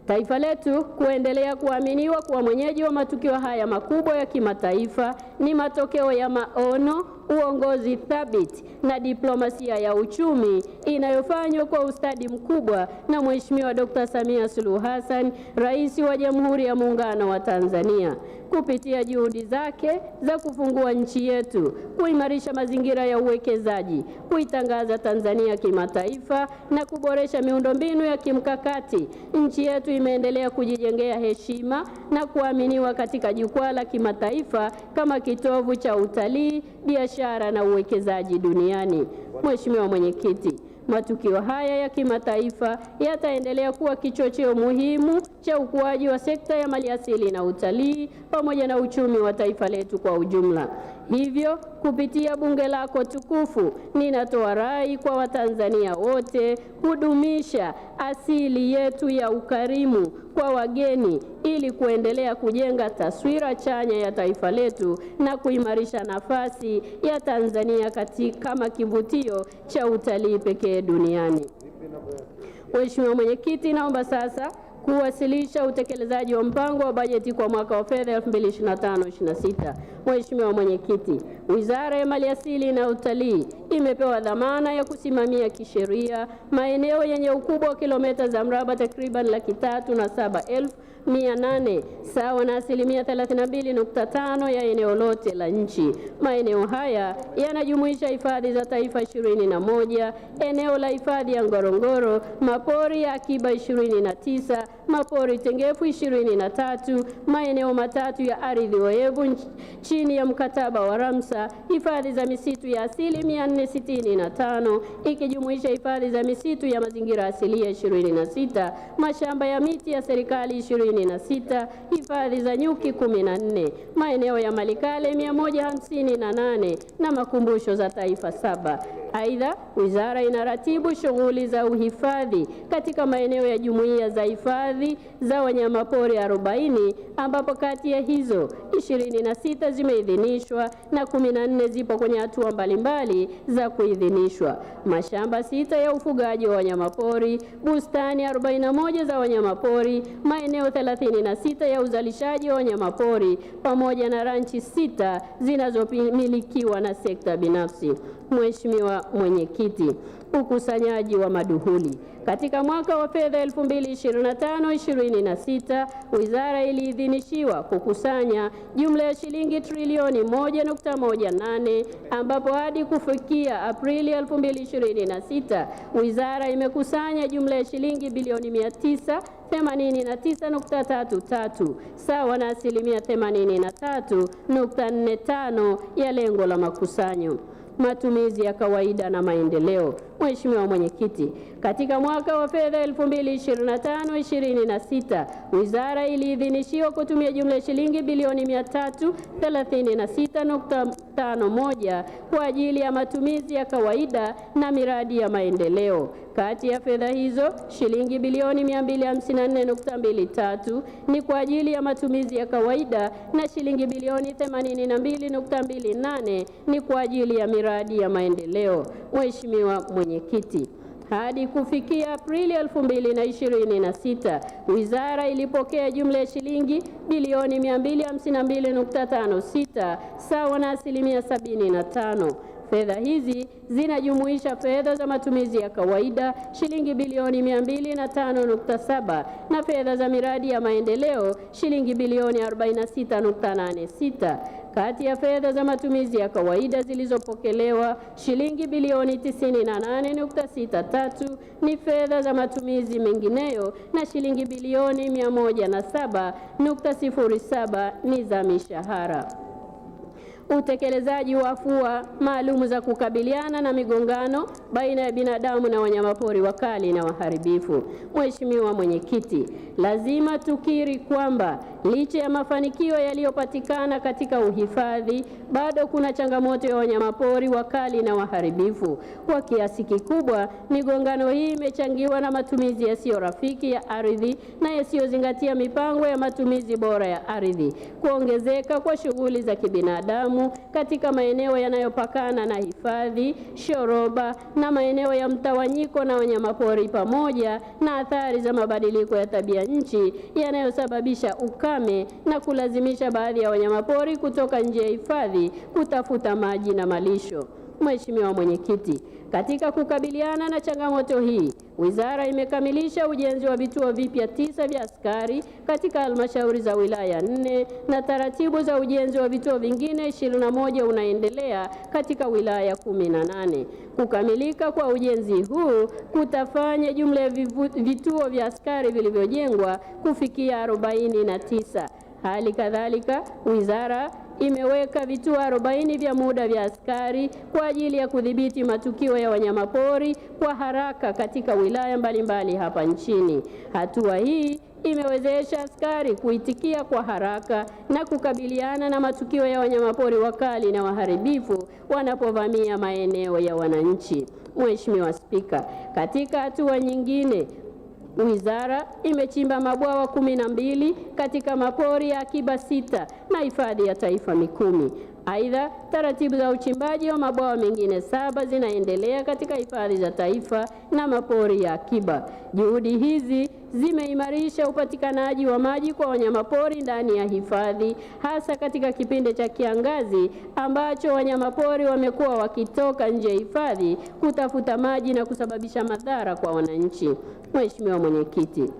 taifa letu kuendelea kuaminiwa kuwa mwenyeji wa matukio haya makubwa ya kimataifa ni matokeo ya maono, uongozi thabiti na diplomasia ya uchumi inayofanywa kwa ustadi mkubwa na Mheshimiwa Dr. Samia Suluhu Hassan, Rais wa Jamhuri ya Muungano wa Tanzania. Kupitia juhudi zake za kufungua nchi yetu, kuimarisha mazingira ya uwekezaji, kuitangaza Tanzania kimataifa na kuboresha miundombinu ya kimkakati, nchi yetu imeendelea kujijengea heshima na kuaminiwa katika jukwaa la kimataifa kama kitovu cha utalii, biashara na uwekezaji duniani. Mheshimiwa Mwenyekiti, matukio haya ya kimataifa yataendelea kuwa kichocheo muhimu cha ukuaji wa sekta ya maliasili na utalii pamoja na uchumi wa taifa letu kwa ujumla. Hivyo, kupitia bunge lako tukufu, ninatoa rai kwa Watanzania wote kudumisha asili yetu ya ukarimu kwa wageni ili kuendelea kujenga taswira chanya ya taifa letu na kuimarisha nafasi ya Tanzania kama kivutio cha utalii pekee duniani. Mheshimiwa Mwenyekiti, naomba sasa kuwasilisha utekelezaji wa mpango wa bajeti kwa mwaka wa fedha 2025/26. Mheshimiwa Mwenyekiti, Wizara ya Maliasili na Utalii imepewa dhamana ya kusimamia kisheria maeneo yenye ukubwa wa kilomita za mraba takriban 307,800 sawa na 32.5% ya eneo lote la nchi. Maeneo haya yanajumuisha hifadhi za taifa 21, eneo la hifadhi ya Ngorongoro, mapori ya akiba 29, mapori tengefu 23, maeneo matatu ya ardhi oevu chini ya mkataba wa Ramsar, hifadhi za misitu ya asili 465 ikijumuisha hifadhi za misitu ya mazingira asilia 26, mashamba ya miti ya serikali 26, hifadhi za nyuki 14, maeneo ya malikale 158 na makumbusho za taifa 7. Aidha, wizara inaratibu shughuli za uhifadhi katika maeneo ya jumuiya za hifadhi za wanyamapori 40 ambapo kati ya hizo 26 zimeidhinishwa na 14 zipo kwenye hatua mbalimbali za kuidhinishwa. Mashamba 6 ya ufugaji wa wanyamapori, bustani 41 za wanyamapori, maeneo 36 ya uzalishaji wa wanyamapori pamoja na ranchi 6 zinazomilikiwa na sekta binafsi. Mheshimiwa Mwenyekiti, ukusanyaji wa maduhuli. Katika mwaka wa fedha 2025/26, wizara iliidhinishiwa kukusanya jumla ya shilingi trilioni 1.18 ambapo hadi kufikia Aprili 2026, wizara imekusanya jumla ya shilingi bilioni 989.33 sawa na 83.45% ya lengo la makusanyo. matumizi ya kawaida na maendeleo. Mheshimiwa Mwenyekiti, katika mwaka wa fedha 2025/26 Wizara iliidhinishiwa kutumia jumla ya shilingi bilioni 336.51 kwa ajili ya matumizi ya kawaida na miradi ya maendeleo. Kati ya fedha hizo, shilingi bilioni 254.23 ni kwa ajili ya matumizi ya kawaida na shilingi bilioni 82.28 ni kwa ajili ya miradi ya maendeleo. Mheshimiwa Mwenyekiti, hadi kufikia Aprili 2026, Wizara ilipokea jumla ya shilingi bilioni 252.56 sawa na asilimia 75. Fedha hizi zinajumuisha fedha za matumizi ya kawaida shilingi bilioni 205.7 na fedha za miradi ya maendeleo shilingi bilioni 46.86. Kati ya fedha za matumizi ya kawaida zilizopokelewa, shilingi bilioni 98.63 ni fedha za matumizi mengineyo na shilingi bilioni 107.07 ni za mishahara. Utekelezaji wa afua maalumu za kukabiliana na migongano baina ya binadamu na wanyamapori wakali na waharibifu. Mheshimiwa Mwenyekiti, lazima tukiri kwamba licha ya mafanikio yaliyopatikana katika uhifadhi, bado kuna changamoto ya wanyamapori wakali na waharibifu. Kwa kiasi kikubwa, migongano hii imechangiwa na matumizi yasiyo rafiki ya ardhi na yasiyozingatia mipango ya matumizi bora ya ardhi, kuongezeka kwa shughuli za kibinadamu katika maeneo yanayopakana na hifadhi, shoroba na maeneo ya mtawanyiko na wanyamapori, pamoja na athari za mabadiliko ya tabia nchi yanayosababisha ukame na kulazimisha baadhi ya wanyamapori kutoka nje ya hifadhi kutafuta maji na malisho. Mheshimiwa Mwenyekiti, katika kukabiliana na changamoto hii, Wizara imekamilisha ujenzi wa vituo vipya 9 vya askari katika halmashauri za wilaya 4 na taratibu za ujenzi wa vituo vingine 21 unaendelea katika wilaya 18. Kukamilika kwa ujenzi huu kutafanya jumla ya vituo vya askari vilivyojengwa kufikia 49. Hali kadhalika, Wizara imeweka vituo 40 vya muda vya askari kwa ajili ya kudhibiti matukio ya wanyamapori kwa haraka katika wilaya mbalimbali hapa nchini. Hatua hii imewezesha askari kuitikia kwa haraka na kukabiliana na matukio ya wanyamapori wakali na waharibifu wanapovamia maeneo ya wananchi. Mheshimiwa Spika, katika hatua nyingine, Wizara imechimba mabwawa 12 katika mapori ya akiba 6 na hifadhi ya taifa Mikumi. Aidha, taratibu za uchimbaji wa mabwawa mengine 7 zinaendelea katika hifadhi za taifa na mapori ya akiba. Juhudi hizi zimeimarisha upatikanaji wa maji kwa wanyamapori ndani ya hifadhi, hasa katika kipindi cha kiangazi ambacho wanyamapori wamekuwa wakitoka nje ya hifadhi kutafuta maji na kusababisha madhara kwa wananchi. Mheshimiwa Mwenyekiti,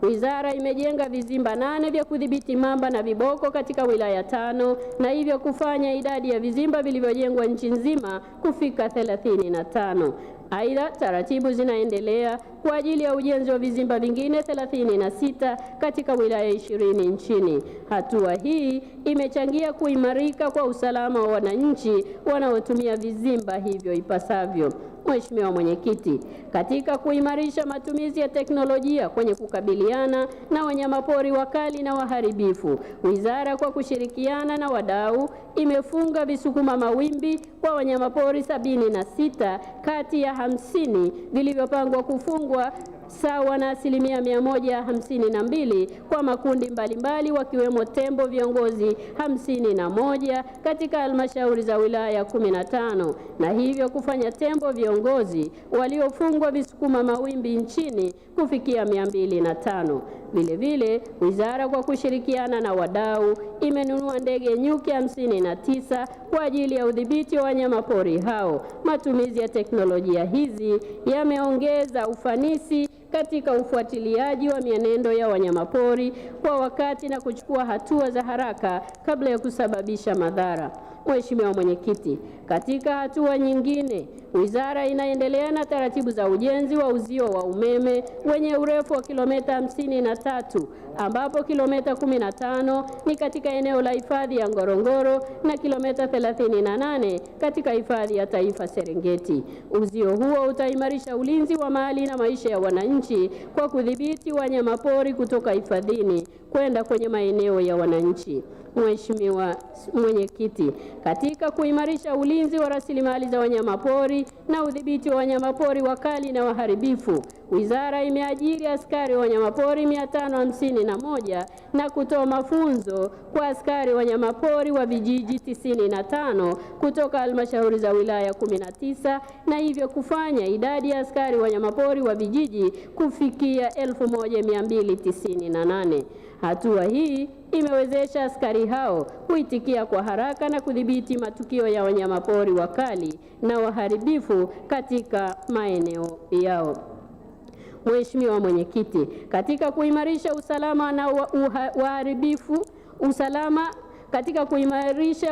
Wizara imejenga vizimba 8 vya kudhibiti mamba na viboko katika wilaya 5 na hivyo kufanya idadi ya vizimba vilivyojengwa nchi nzima kufika 35. Aidha, taratibu zinaendelea kwa ajili ya ujenzi wa vizimba vingine 36 katika wilaya 20 nchini. Hatua hii imechangia kuimarika kwa usalama wa wananchi wanaotumia vizimba hivyo ipasavyo. Mheshimiwa Mwenyekiti, katika kuimarisha matumizi ya teknolojia kwenye kukabiliana na wanyamapori wakali na waharibifu, Wizara kwa kushirikiana na wadau imefunga visukuma mawimbi kwa wanyamapori 76 kati ya 50 vilivyopangwa kufungwa sawa na asilimia 152 kwa makundi mbalimbali wakiwemo tembo viongozi 51 katika halmashauri za wilaya 15 na hivyo kufanya tembo viongozi waliofungwa visukuma mawimbi nchini kufikia 205. Vilevile, Wizara kwa kushirikiana na wadau imenunua ndege nyuki 59 kwa ajili ya udhibiti wa wanyamapori hao. Matumizi ya teknolojia hizi yameongeza ufanisi katika ufuatiliaji wa mienendo ya wanyamapori kwa wakati na kuchukua hatua za haraka kabla ya kusababisha madhara. Mheshimiwa Mwenyekiti, katika hatua nyingine, wizara inaendelea na taratibu za ujenzi wa uzio wa umeme wenye urefu wa kilomita 53 ambapo kilomita 15 ni katika eneo la hifadhi ya Ngorongoro na kilomita 38 katika hifadhi ya taifa Serengeti. Uzio huo utaimarisha ulinzi wa mali na maisha ya wananchi kwa kudhibiti wanyamapori kutoka hifadhini kwenda kwenye maeneo ya wananchi. Mheshimiwa Mwenyekiti, katika kuimarisha ulinzi wa rasilimali za wanyamapori na udhibiti wa wanyamapori wakali na waharibifu, wizara imeajiri askari wa wanyamapori 551 na kutoa mafunzo kwa askari wanyamapori wa vijiji 95 kutoka halmashauri za wilaya 19 na hivyo kufanya idadi ya askari wanyamapori wa vijiji kufikia 1298. Hatua hii imewezesha askari hao kuitikia kwa haraka na kudhibiti matukio ya wanyamapori wakali na waharibifu katika maeneo yao. Mheshimiwa Mwenyekiti, katika kuimarisha usalama na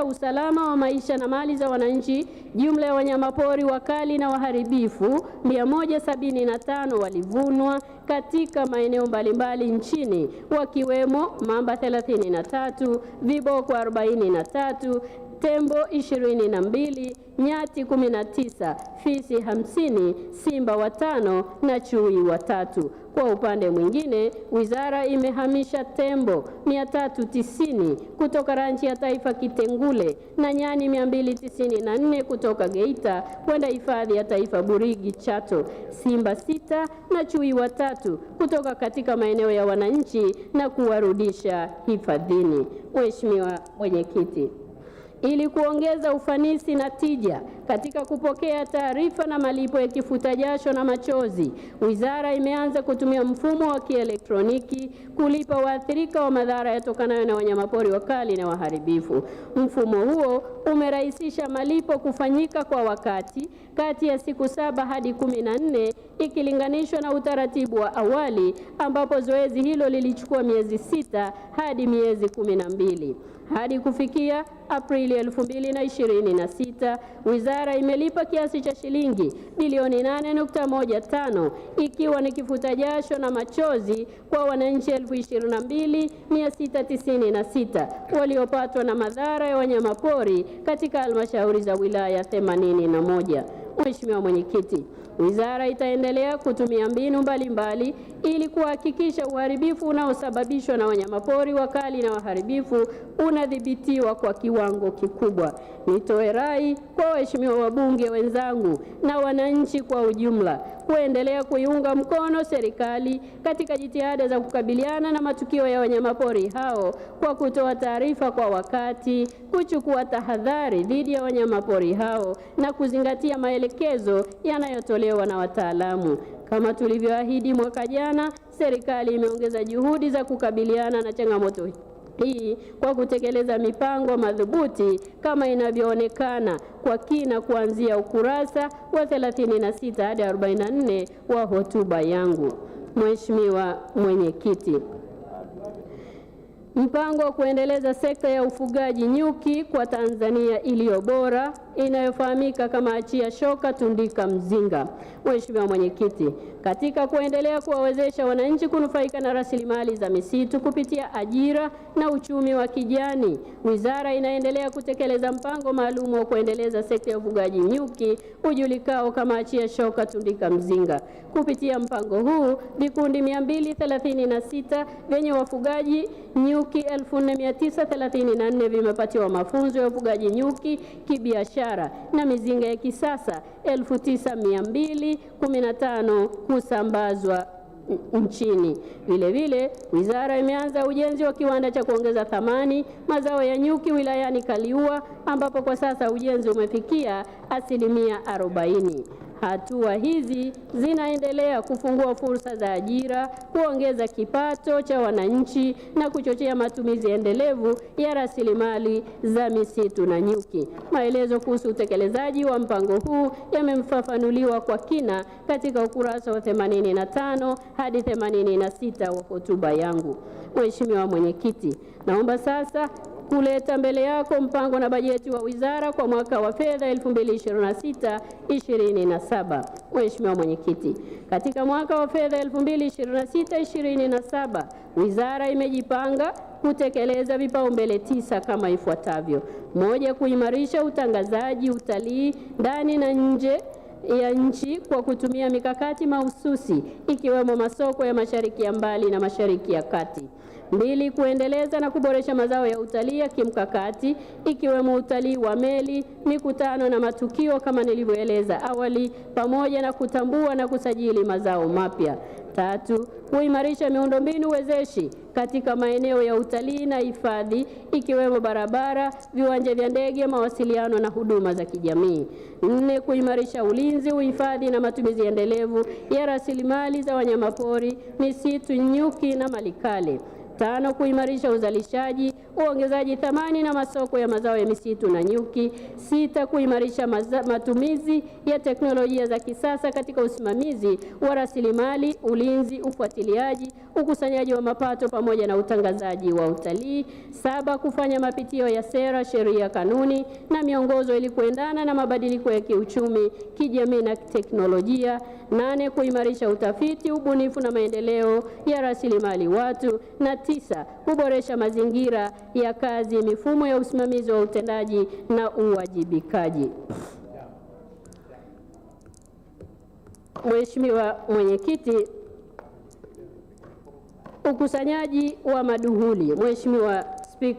usalama wa maisha na mali za wananchi, jumla ya wanyamapori wakali na waharibifu 175 walivunwa katika maeneo mbalimbali nchini, wakiwemo mamba 33, viboko 43, tembo 22, nyati 19, fisi 50, simba 5 na chui 3. Kwa upande mwingine, wizara imehamisha tembo 390 kutoka ranchi ya taifa Kitengule na nyani 294 kutoka Geita kwenda hifadhi ya taifa Burigi Chato, simba 6 na chui 3 kutoka katika maeneo ya wananchi na kuwarudisha hifadhini. Mheshimiwa Mwenyekiti, ili kuongeza ufanisi na tija katika kupokea taarifa na malipo ya kifuta jasho na machozi, wizara imeanza kutumia mfumo wa kielektroniki kulipa waathirika wa madhara yatokanayo na wanyamapori wakali na waharibifu. Mfumo huo umerahisisha malipo kufanyika kwa wakati kati ya siku 7 hadi 14 ikilinganishwa na utaratibu wa awali ambapo zoezi hilo lilichukua miezi 6 hadi miezi 12. Hadi kufikia Aprili 2026, wizara imelipa kiasi cha shilingi bilioni 8.15 ikiwa ni kifuta jasho na machozi kwa wananchi 22,696 waliopatwa na madhara ya wanyamapori katika halmashauri za wilaya 81. Mheshimiwa Mwenyekiti, wizara itaendelea kutumia mbinu mbalimbali ili kuhakikisha uharibifu unaosababishwa na wanyamapori wakali na waharibifu unadhibitiwa kwa kiwango kikubwa. Nitoe rai kwa waheshimiwa wabunge wenzangu na wananchi kwa ujumla kuendelea kuiunga mkono serikali katika jitihada za kukabiliana na matukio ya wanyamapori hao kwa kutoa taarifa kwa wakati, kuchukua tahadhari dhidi ya wanyamapori hao na kuzingatia maelekezo yanayotolewa na wataalamu. Kama tulivyoahidi mwaka jana, serikali imeongeza juhudi za kukabiliana na changamoto hii kwa kutekeleza mipango madhubuti kama inavyoonekana kwa kina kuanzia ukurasa wa 36 hadi 44 wa hotuba yangu. Mheshimiwa Mwenyekiti, mpango wa kuendeleza sekta ya ufugaji nyuki kwa Tanzania iliyo bora inayofahamika kama Achia Shoka Tundika Mzinga. Mheshimiwa Mwenyekiti, katika kuendelea kuwawezesha wananchi kunufaika na rasilimali za misitu kupitia ajira na uchumi wa kijani, wizara inaendelea kutekeleza mpango maalum wa kuendeleza sekta ya ufugaji nyuki ujulikao kama Achia Shoka Tundika Mzinga. Kupitia mpango huu, vikundi 236 vyenye wafugaji nyuki 4934 vimepatiwa mafunzo ya ufugaji nyuki kibiashara na mizinga ya kisasa 9215 kusambazwa nchini. Vile wizara imeanza ujenzi wa kiwanda cha kuongeza thamani mazao ya nyuki wilayani Kaliua ambapo kwa sasa ujenzi umefikia 40%. Hatua hizi zinaendelea kufungua fursa za ajira, kuongeza kipato cha wananchi na kuchochea matumizi endelevu ya rasilimali za misitu na nyuki. Maelezo kuhusu utekelezaji wa mpango huu yamefafanuliwa kwa kina katika ukurasa wa 85 hadi 86 wa hotuba yangu. Mheshimiwa Mwenyekiti, naomba sasa kuleta mbele yako mpango na bajeti wa wizara kwa mwaka wa fedha 2026/27. Mheshimiwa Mwenyekiti, katika mwaka wa fedha 2026/27 wizara imejipanga kutekeleza vipaumbele 9 kama ifuatavyo: 1. Kuimarisha utangazaji utalii ndani na nje ya nchi kwa kutumia mikakati mahususi ikiwemo masoko ya Mashariki ya Mbali na Mashariki ya Kati. 2. Kuendeleza na kuboresha mazao ya utalii ya kimkakati ikiwemo utalii wa meli, mikutano na matukio kama nilivyoeleza awali, pamoja na kutambua na kusajili mazao mapya. 3. Kuimarisha miundombinu wezeshi katika maeneo ya utalii na hifadhi ikiwemo barabara, viwanja vya ndege, mawasiliano na huduma za kijamii. 4. Kuimarisha ulinzi, uhifadhi na matumizi endelevu ya rasilimali za wanyamapori, misitu, nyuki na malikale. 5. Kuimarisha uzalishaji, uongezaji thamani na masoko ya mazao ya misitu na nyuki. 6. Kuimarisha matumizi ya teknolojia za kisasa katika usimamizi wa rasilimali, ulinzi, ufuatiliaji, ukusanyaji wa mapato pamoja na utangazaji wa utalii. 7. Kufanya mapitio ya sera, sheria, kanuni na miongozo ili kuendana na mabadiliko ya kiuchumi, kijamii na teknolojia. 8. Kuimarisha utafiti, ubunifu na maendeleo ya rasilimali watu. Na 9. Kuboresha mazingira ya kazi, mifumo ya usimamizi wa utendaji na uwajibikaji. Mheshimiwa Mwenyekiti, ukusanyaji wa maduhuli.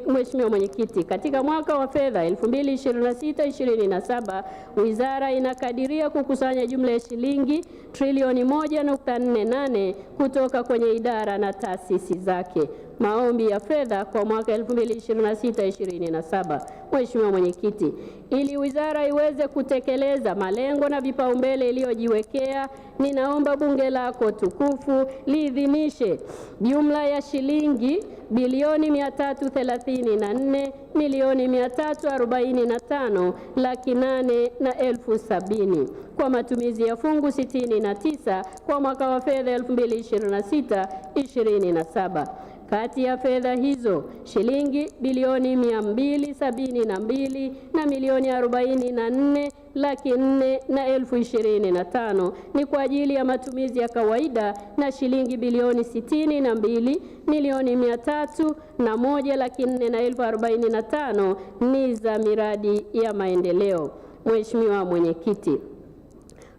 Mheshimiwa Mwenyekiti, katika mwaka wa fedha 2026/27 wizara inakadiria kukusanya jumla ya shilingi trilioni 1.48 kutoka kwenye idara na taasisi zake. Maombi ya fedha kwa mwaka 2026/27. Mheshimiwa Mwenyekiti, ili wizara iweze kutekeleza malengo na vipaumbele iliyojiwekea, ninaomba bunge lako tukufu liidhinishe jumla ya shilingi bilioni 334,345,870,000 kwa matumizi ya fungu 69 kwa mwaka wa fedha 2026/27. Kati ya fedha hizo shilingi bilioni 272 na milioni 44,400,025 ni kwa ajili ya matumizi ya kawaida na shilingi bilioni 62 milioni 301,400,045 ni za miradi ya maendeleo. Mheshimiwa Mwenyekiti,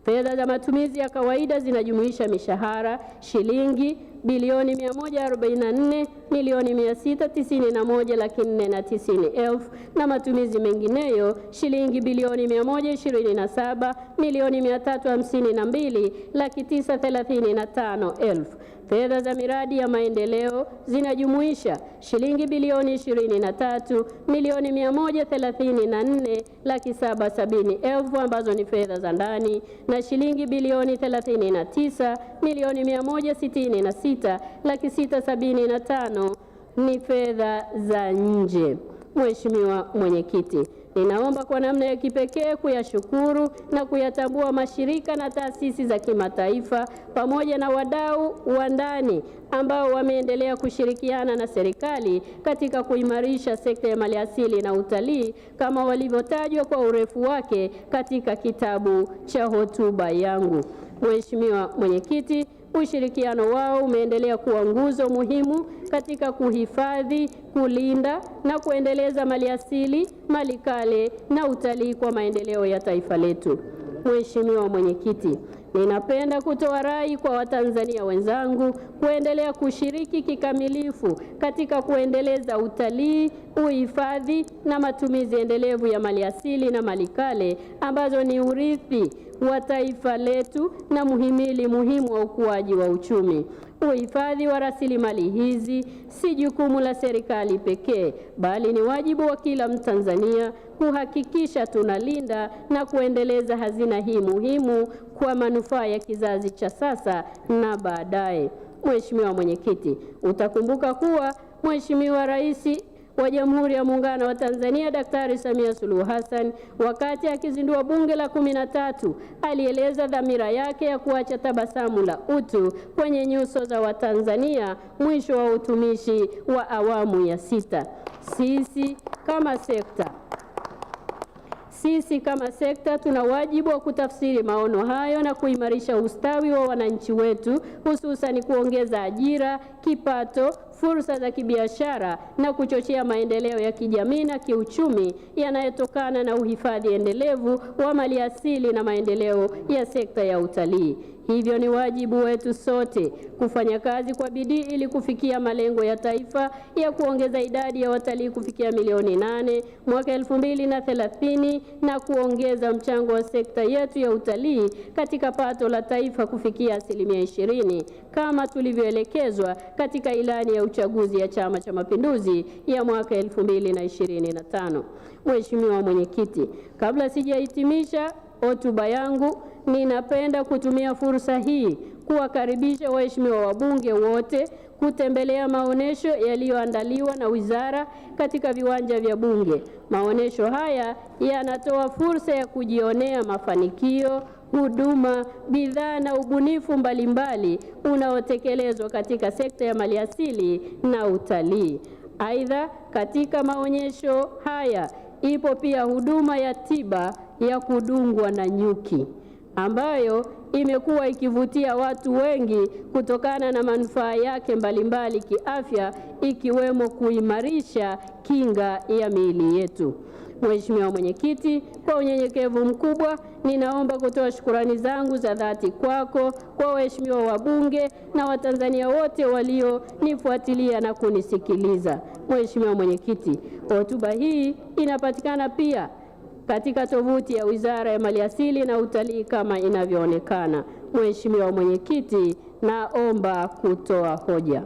fedha za matumizi ya kawaida zinajumuisha mishahara shilingi bilioni 144 milioni 691,490,000 na matumizi mengineyo shilingi bilioni 127 milioni 352,935,000. Fedha za miradi ya maendeleo zinajumuisha shilingi bilioni 23 milioni 134,770,000 ambazo ni fedha za ndani na shilingi bilioni 39 milioni 166,675,000 ni fedha za nje. Mheshimiwa Mwenyekiti, ninaomba kwa namna ya kipekee kuyashukuru na kuyatambua mashirika na taasisi za kimataifa pamoja na wadau wa ndani ambao wameendelea kushirikiana na serikali katika kuimarisha sekta ya maliasili na utalii kama walivyotajwa kwa urefu wake katika kitabu cha hotuba yangu. Mheshimiwa Mwenyekiti, ushirikiano wao umeendelea kuwa nguzo muhimu katika kuhifadhi, kulinda na kuendeleza maliasili, malikale na utalii kwa maendeleo ya taifa letu. Mheshimiwa Mwenyekiti, ninapenda kutoa rai kwa Watanzania wenzangu kuendelea kushiriki kikamilifu katika kuendeleza utalii, uhifadhi na matumizi endelevu ya maliasili na malikale ambazo ni urithi wa taifa letu na muhimili muhimu wa ukuaji wa uchumi. Uhifadhi wa rasilimali hizi si jukumu la serikali pekee, bali ni wajibu wa kila Mtanzania kuhakikisha tunalinda na kuendeleza hazina hii muhimu kwa manufaa ya kizazi cha sasa na baadaye. Mheshimiwa Mwenyekiti, utakumbuka kuwa Mheshimiwa Rais wa Jamhuri ya Muungano wa Tanzania Daktari Samia Suluhu Hassan wakati akizindua Bunge la 13 alieleza dhamira yake ya kuacha tabasamu la utu kwenye nyuso za Watanzania mwisho wa utumishi wa awamu ya 6. Sisi kama sekta tuna wajibu wa kutafsiri maono hayo na kuimarisha ustawi wa wananchi wetu, hususan kuongeza ajira, kipato, fursa za kibiashara na kuchochea maendeleo ya kijamii na kiuchumi yanayotokana na uhifadhi endelevu wa maliasili na maendeleo ya sekta ya utalii. Hivyo ni wajibu wetu sote kufanya kazi kwa bidii ili kufikia malengo ya taifa ya kuongeza idadi ya watalii kufikia milioni 8 mwaka 2030 na kuongeza mchango wa sekta yetu ya utalii katika pato la taifa kufikia 20% kama tulivyoelekezwa katika ilani ya uchaguzi ya Chama cha Mapinduzi ya mwaka 2025. Mheshimiwa Mwenyekiti, kabla sijahitimisha hotuba yangu, ninapenda kutumia fursa hii kuwakaribisha waheshimiwa wabunge wote kutembelea maonesho yaliyoandaliwa na wizara katika viwanja vya Bunge. Maonesho haya yanatoa fursa ya kujionea mafanikio, huduma, bidhaa na ubunifu mbalimbali unaotekelezwa katika sekta ya maliasili na utalii. Aidha, katika maonyesho haya ipo pia huduma ya tiba ya kudungwa na nyuki ambayo imekuwa ikivutia watu wengi kutokana na manufaa yake mbalimbali kiafya, ikiwemo kuimarisha kinga ya miili yetu. Mheshimiwa Mwenyekiti, kwa unyenyekevu mkubwa ninaomba kutoa shukrani zangu za dhati kwako, kwa waheshimiwa wabunge na Watanzania wote walionifuatilia na kunisikiliza. Mheshimiwa Mwenyekiti, hotuba hii inapatikana pia katika tovuti ya Wizara ya Maliasili na Utalii kama inavyoonekana. Mheshimiwa Mwenyekiti, naomba kutoa hoja.